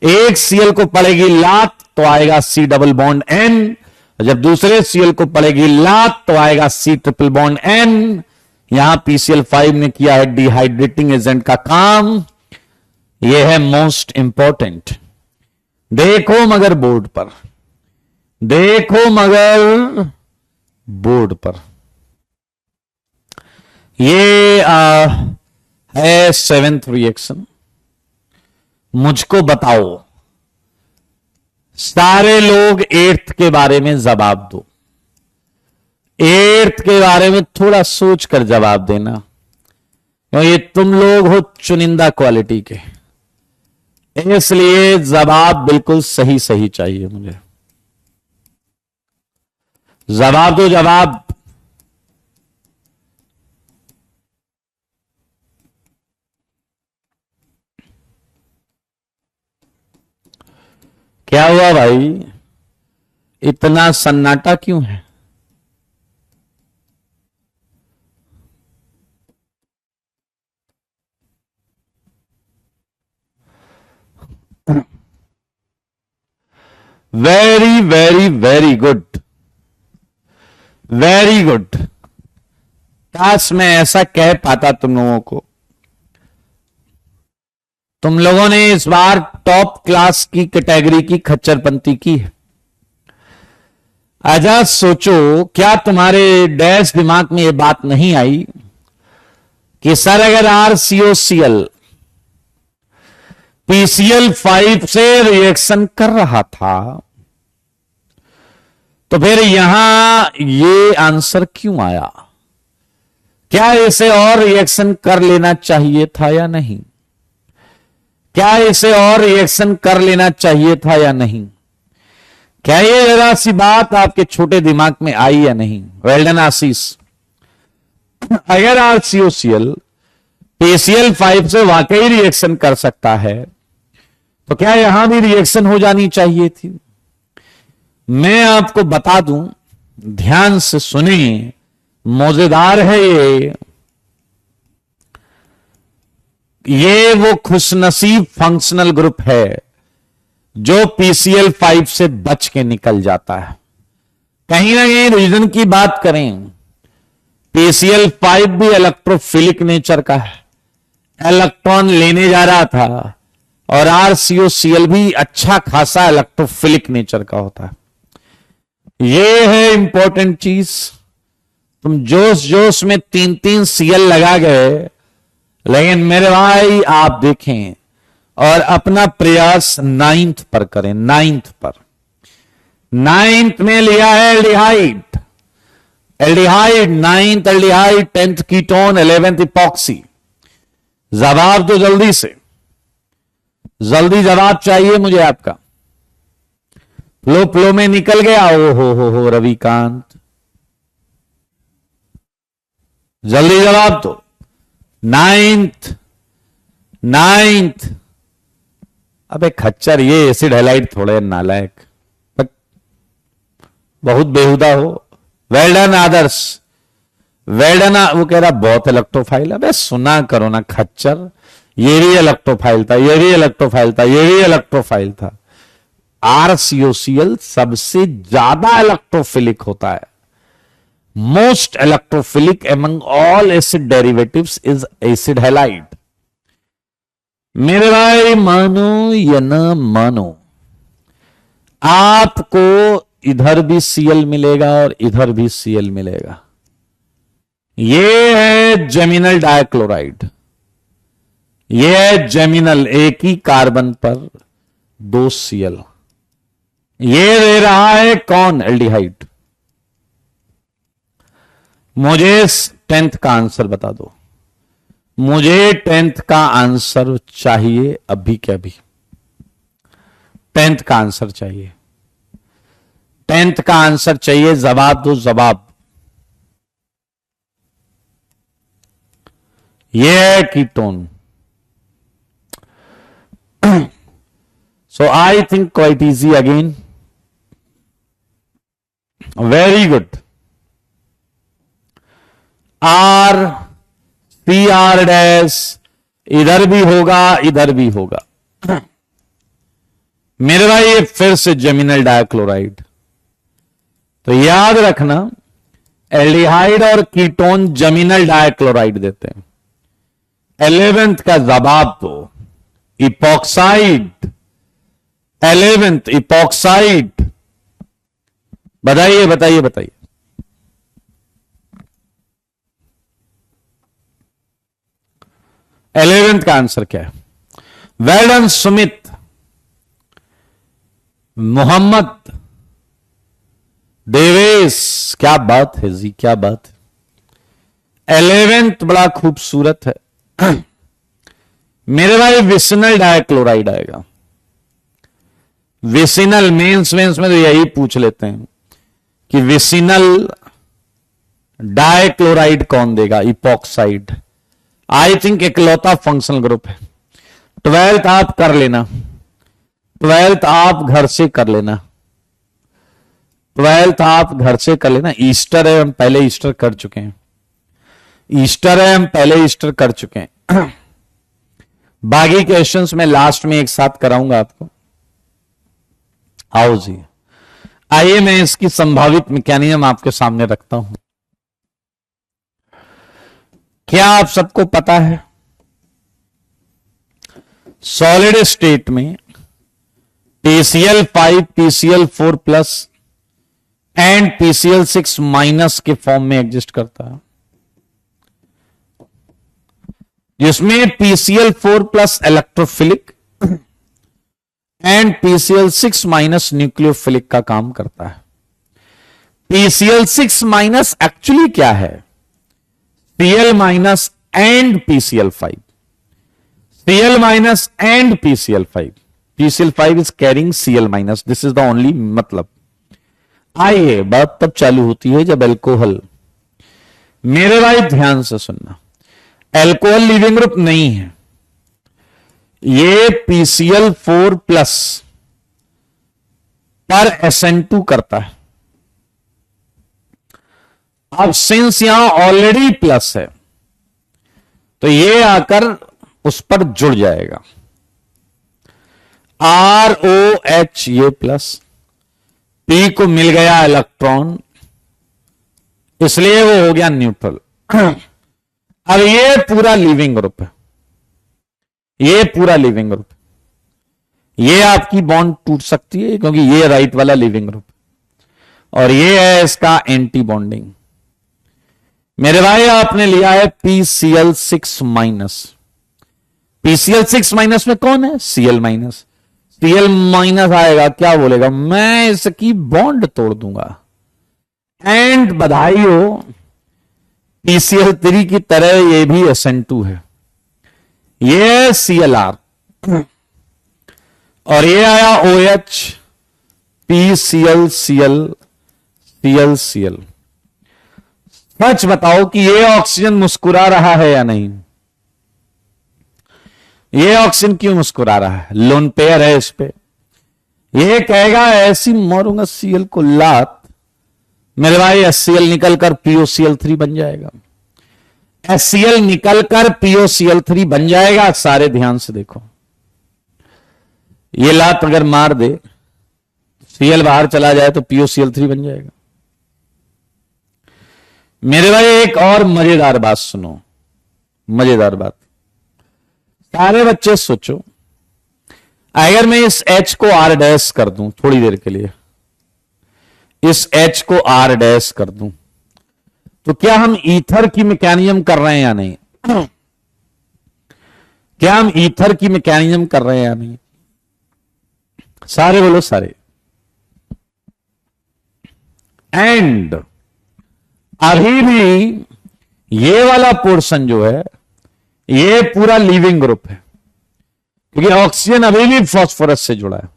A: एक Cl को पड़ेगी लात तो आएगा C डबल बॉन्ड N, जब दूसरे Cl को पड़ेगी लात तो आएगा C ट्रिपल बॉन्ड N। यहां PCl5 ने किया है डिहाइड्रेटिंग एजेंट का काम। यह है मोस्ट इंपॉर्टेंट। देखो मगर बोर्ड पर, देखो मगर बोर्ड पर, ये है 7th रिएक्शन। मुझको बताओ, सारे लोग 8th के बारे में जवाब दो। 8th के बारे में थोड़ा सोच कर जवाब देना, क्योंकि तुम लोग हो चुनिंदा क्वालिटी के, इसलिए जवाब बिल्कुल सही सही चाहिए मुझे। जवाब दो, जवाब। क्या हुआ भाई, इतना सन्नाटा क्यों है? Very very very good, very good. काश मैं ऐसा कह पाता तुम लोगों को। तुम लोगों ने इस बार टॉप क्लास की कैटेगरी की खच्चरपंती की है। आजा सोचो, क्या तुम्हारे डैश दिमाग में यह बात नहीं आई कि सर अगर RCOCl PCl5 से रिएक्शन कर रहा था तो फिर यहां ये आंसर क्यों आया? क्या इसे और रिएक्शन कर लेना चाहिए था या नहीं? क्या इसे और रिएक्शन कर लेना चाहिए था या नहीं? क्या ये जरा सी बात आपके छोटे दिमाग में आई या नहीं? वेल्डन आशीष, अगर RCOCl PCl5 से वाकई रिएक्शन कर सकता है तो क्या यहां भी रिएक्शन हो जानी चाहिए थी? मैं आपको बता दूं, ध्यान से सुनिए, मजेदार है ये वो खुशनसीब फंक्शनल ग्रुप है जो PCl5 से बच के निकल जाता है। कहीं ना कहीं रीजन की बात करें, PCl5 भी इलेक्ट्रोफिलिक नेचर का है, इलेक्ट्रॉन लेने जा रहा था, और RCOCl भी अच्छा खासा इलेक्ट्रोफिलिक नेचर का होता है। ये है इंपॉर्टेंट चीज। तुम जोश जोश में 3-3 Cl लगा गए, लेकिन मेरे भाई आप देखें और अपना प्रयास 9th पर करें। 9th पर, 9th में लिया है aldehyde, aldehyde 9th aldehyde, 10th ketone, 11th epoxy. जवाब दो जल्दी से, जल्दी जवाब चाहिए मुझे आपका। फ्लो में निकल गया। ओ हो रविकांत, जल्दी जवाब दो। नाइन्थ। अबे खच्चर, ये एसिड हैलाइड थोड़े नालायक, बहुत बेहुदा हो। Well done Adarsh, well done. वो कह रहा बहुत इलेक्ट्रोफाइल। अबे सुना करो ना खच्चर, ये भी इलेक्ट्रोफाइल था, ये भी इलेक्ट्रोफाइल था, ये भी इलेक्ट्रोफाइल था। RCOCl सबसे ज्यादा इलेक्ट्रोफिलिक होता है। Most electrophilic among all acid derivatives is acid halide. मेरे भाई मानो या न मानो, आपको इधर भी Cl मिलेगा और इधर भी Cl मिलेगा। ये है जेमिनल डाइक्लोराइड, ये है जेमिनल, एक ही कार्बन पर 2 Cl। ये दे रहा है कौन? एल्डिहाइड। मुझे 10th का आंसर बता दो, मुझे 10th का आंसर चाहिए अभी के अभी। 10th का आंसर चाहिए, 10th का आंसर चाहिए। जवाब दो, जवाब। ये है ketone. So I think quite easy again. Very good. R, CR dash, इधर भी होगा, इधर भी होगा। मेरे भाई ये फिर से जेमिनल डाइक्लोराइड। तो याद रखना, एल्डिहाइड और कीटोन जेमिनल डाइक्लोराइड देते हैं। 11th का जवाब दो, इपॉक्साइड। 11th epoxide. बताइए बताइए बताइए। एलेवेंथ का आंसर क्या है? वेल डन सुमित, मोहम्मद, देवेश, क्या बात है जी, क्या बात है। 11th बड़ा खूबसूरत है मेरे भाई। विसिनल डाइक्लोराइड आएगा। विसिनल मेंस में तो यही पूछ लेते हैं कि विसिनल डाइक्लोराइड कौन देगा? इपॉक्साइड। आई थिंक इकलौता फंक्शनल ग्रुप है। 12th आप कर लेना, 12th आप घर से कर लेना, 12th आप घर से कर लेना। ईस्टर है, हम पहले ईस्टर कर चुके हैं। ईस्टर है, हम पहले ईस्टर कर चुके हैं। बाकी क्वेश्चंस में लास्ट में एक साथ कराऊंगा आपको। आओ जी, आइए मैं इसकी संभावित मैकेनिज्म आपके सामने रखता हूं। क्या आप सबको पता है सॉलिड स्टेट में PCl5 PCl4 plus and PCl6 minus के फॉर्म में एग्जिस्ट करता है, जिसमें PCl4 plus electrophilic and PCl6 minus nucleophilic का काम करता है। PCl6 माइनस एक्चुअली क्या है? Cl minus and PCl5, Cl minus and PCl5, PCl5 is carrying Cl minus, this is the only मतलब। आइए, बात तब चालू होती है जब एल्कोहल, मेरे भाई ध्यान से सुनना, एल्कोहल लिविंग ग्रुप नहीं है, ये PCl4 प्लस पर SN2 करता है। अब सिंस यहां ऑलरेडी प्लस है तो ये आकर उस पर जुड़ जाएगा। ROH ये प्लस, P को मिल गया इलेक्ट्रॉन, इसलिए वो हो गया न्यूट्रल। अब ये पूरा लिविंग ग्रुप है, ये पूरा लिविंग ग्रुप, ये आपकी बॉन्ड टूट सकती है क्योंकि ये राइट वाला लिविंग ग्रुप और ये है इसका एंटी बॉन्डिंग। मेरे भाई आपने लिया है PCl6 माइनस, PCl6 माइनस में कौन है? Cl minus. Cl माइनस आएगा, क्या बोलेगा? मैं इसकी बॉन्ड तोड़ दूंगा। एंड बधाई हो, PCl3 की तरह ये भी SN2 है, ये CLR और ये आया OH, PCl Cl Cl Cl। सच बताओ कि ये ऑक्सीजन मुस्कुरा रहा है या नहीं? ये ऑक्सीजन क्यों मुस्कुरा रहा है? लोन पेयर है इस पे। ये कहेगा ऐसी मारूंगा सीएल को लात, मेरे भाई HCl निकलकर POCl3 बन जाएगा। HCl निकलकर POCl3 बन जाएगा। सारे ध्यान से देखो, ये लात अगर मार दे, Cl बाहर चला जाए तो POCl3 बन जाएगा। मेरे भाई एक और मजेदार बात सुनो, मजेदार बात। सारे बच्चे सोचो, अगर मैं इस H को R डैश कर दूं थोड़ी देर के लिए, इस H को R डैश कर दूं, तो क्या हम ईथर की मैकेनिज्म कर रहे हैं या नहीं? क्या हम ईथर की मैकेनिज्म कर रहे हैं या नहीं? सारे बोलो सारे। एंड अभी भी ये वाला पोर्शन जो है ये पूरा लीविंग ग्रुप है, क्योंकि ऑक्सीजन अभी भी फास्फोरस से जुड़ा है।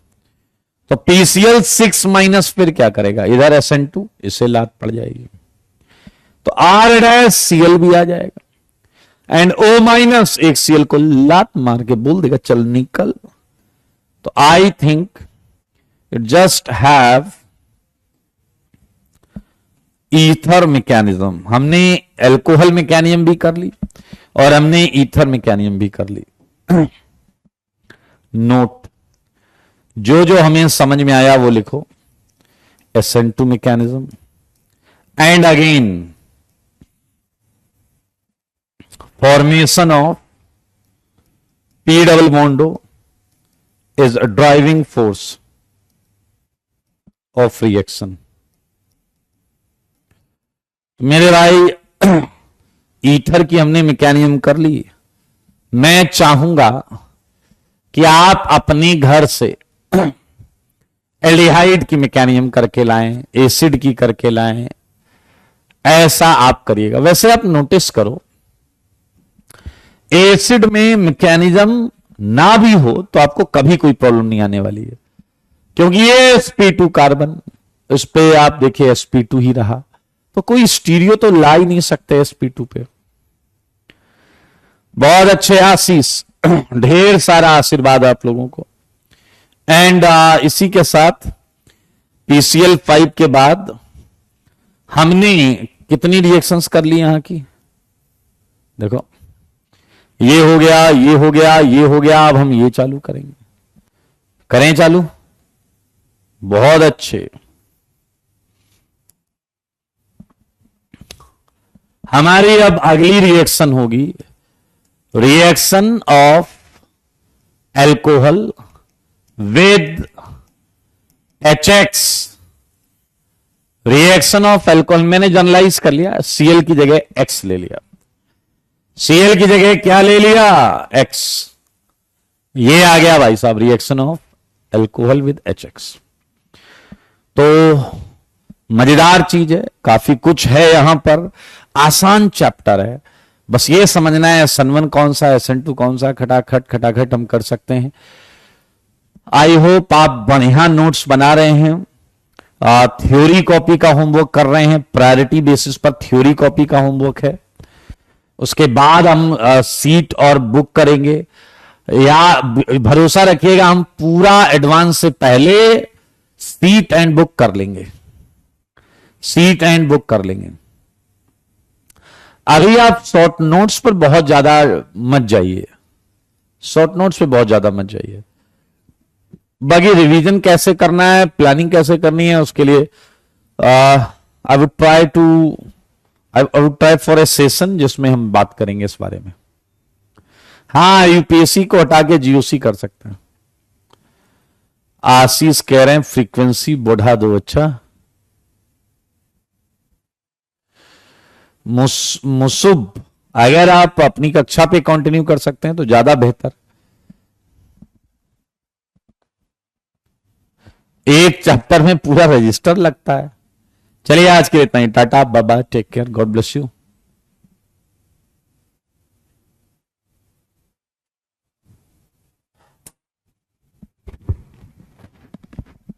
A: तो PCl6 माइनस फिर क्या करेगा, इधर SN2, इसे लात पड़ जाएगी, तो R डैश Cl भी आ जाएगा। एंड O माइनस एक Cl को लात मार के बोल देगा चल निकल। तो I think it just have ether mechanism. हमने एल्कोहल मैकेनिज्म भी कर ली और हमने ईथर मैकेनिज्म भी कर ली। नोट, जो जो हमें समझ में आया वो लिखो। SN2 mechanism and again formation of P double bond O is a driving force of reaction। मेरे भाई ईथर की हमने मैकेनिज्म कर ली। मैं चाहूंगा कि आप अपने घर से एल्डिहाइड की मैकेनिज्म करके लाएं, एसिड की करके लाएं, ऐसा आप करिएगा। वैसे आप नोटिस करो, एसिड में मैकेनिज्म ना भी हो तो आपको कभी कोई प्रॉब्लम नहीं आने वाली है, क्योंकि ये sp2 कार्बन, इस पे आप देखिए sp2 ही रहा, तो कोई स्टीरियो तो ला ही नहीं सकते sp2 पे। बहुत अच्छे आशीष, ढेर सारा आशीर्वाद आप लोगों को। एंड इसी के साथ PCl5 के बाद हमने कितनी रिएक्शंस कर ली यहां की, देखो ये हो गया, ये हो गया, ये हो गया। अब हम ये चालू करेंगे, करें चालू। बहुत अच्छे। हमारी अब अगली रिएक्शन होगी reaction of alcohol with HX। Reaction of alcohol मैंने जनरलाइज कर लिया, Cl की जगह X ले लिया। Cl की जगह क्या ले लिया, X। ये आ गया भाई साहब reaction of alcohol with HX। तो मजेदार चीज है, काफी कुछ है यहां पर, आसान चैप्टर है। बस ये समझना है SN1 कौन सा, SN2 कौन सा, खटाखट हम कर सकते हैं। आई होप आप बढ़िया नोट्स बना रहे हैं, थ्योरी कॉपी का होमवर्क कर रहे हैं, प्रायोरिटी बेसिस पर थ्योरी कॉपी का होमवर्क है। उसके बाद हम सीट और बुक करेंगे, या भरोसा रखिएगा हम पूरा एडवांस से पहले सीट एंड बुक कर लेंगे, सीट एंड बुक कर लेंगे। अभी आप शॉर्ट नोट्स पर बहुत ज्यादा मत जाइए, शॉर्ट नोट्स पे बहुत ज्यादा मत जाइए। बाकी रिवीजन कैसे करना है, प्लानिंग कैसे करनी है, उसके लिए I would try for A session जिसमें हम बात करेंगे इस बारे में। हाँ, यूपीएससी को हटा के जीओसी कर सकते हैं। आशीष कह रहे हैं फ्रीक्वेंसी बढ़ा दो। अच्छा, मुसुब, अगर आप अपनी कक्षा पे कंटिन्यू कर सकते हैं तो ज्यादा बेहतर। एक चैप्टर में पूरा रजिस्टर लगता है। चलिए आज के लिए इतना ही, tata bye bye, take care, God bless you.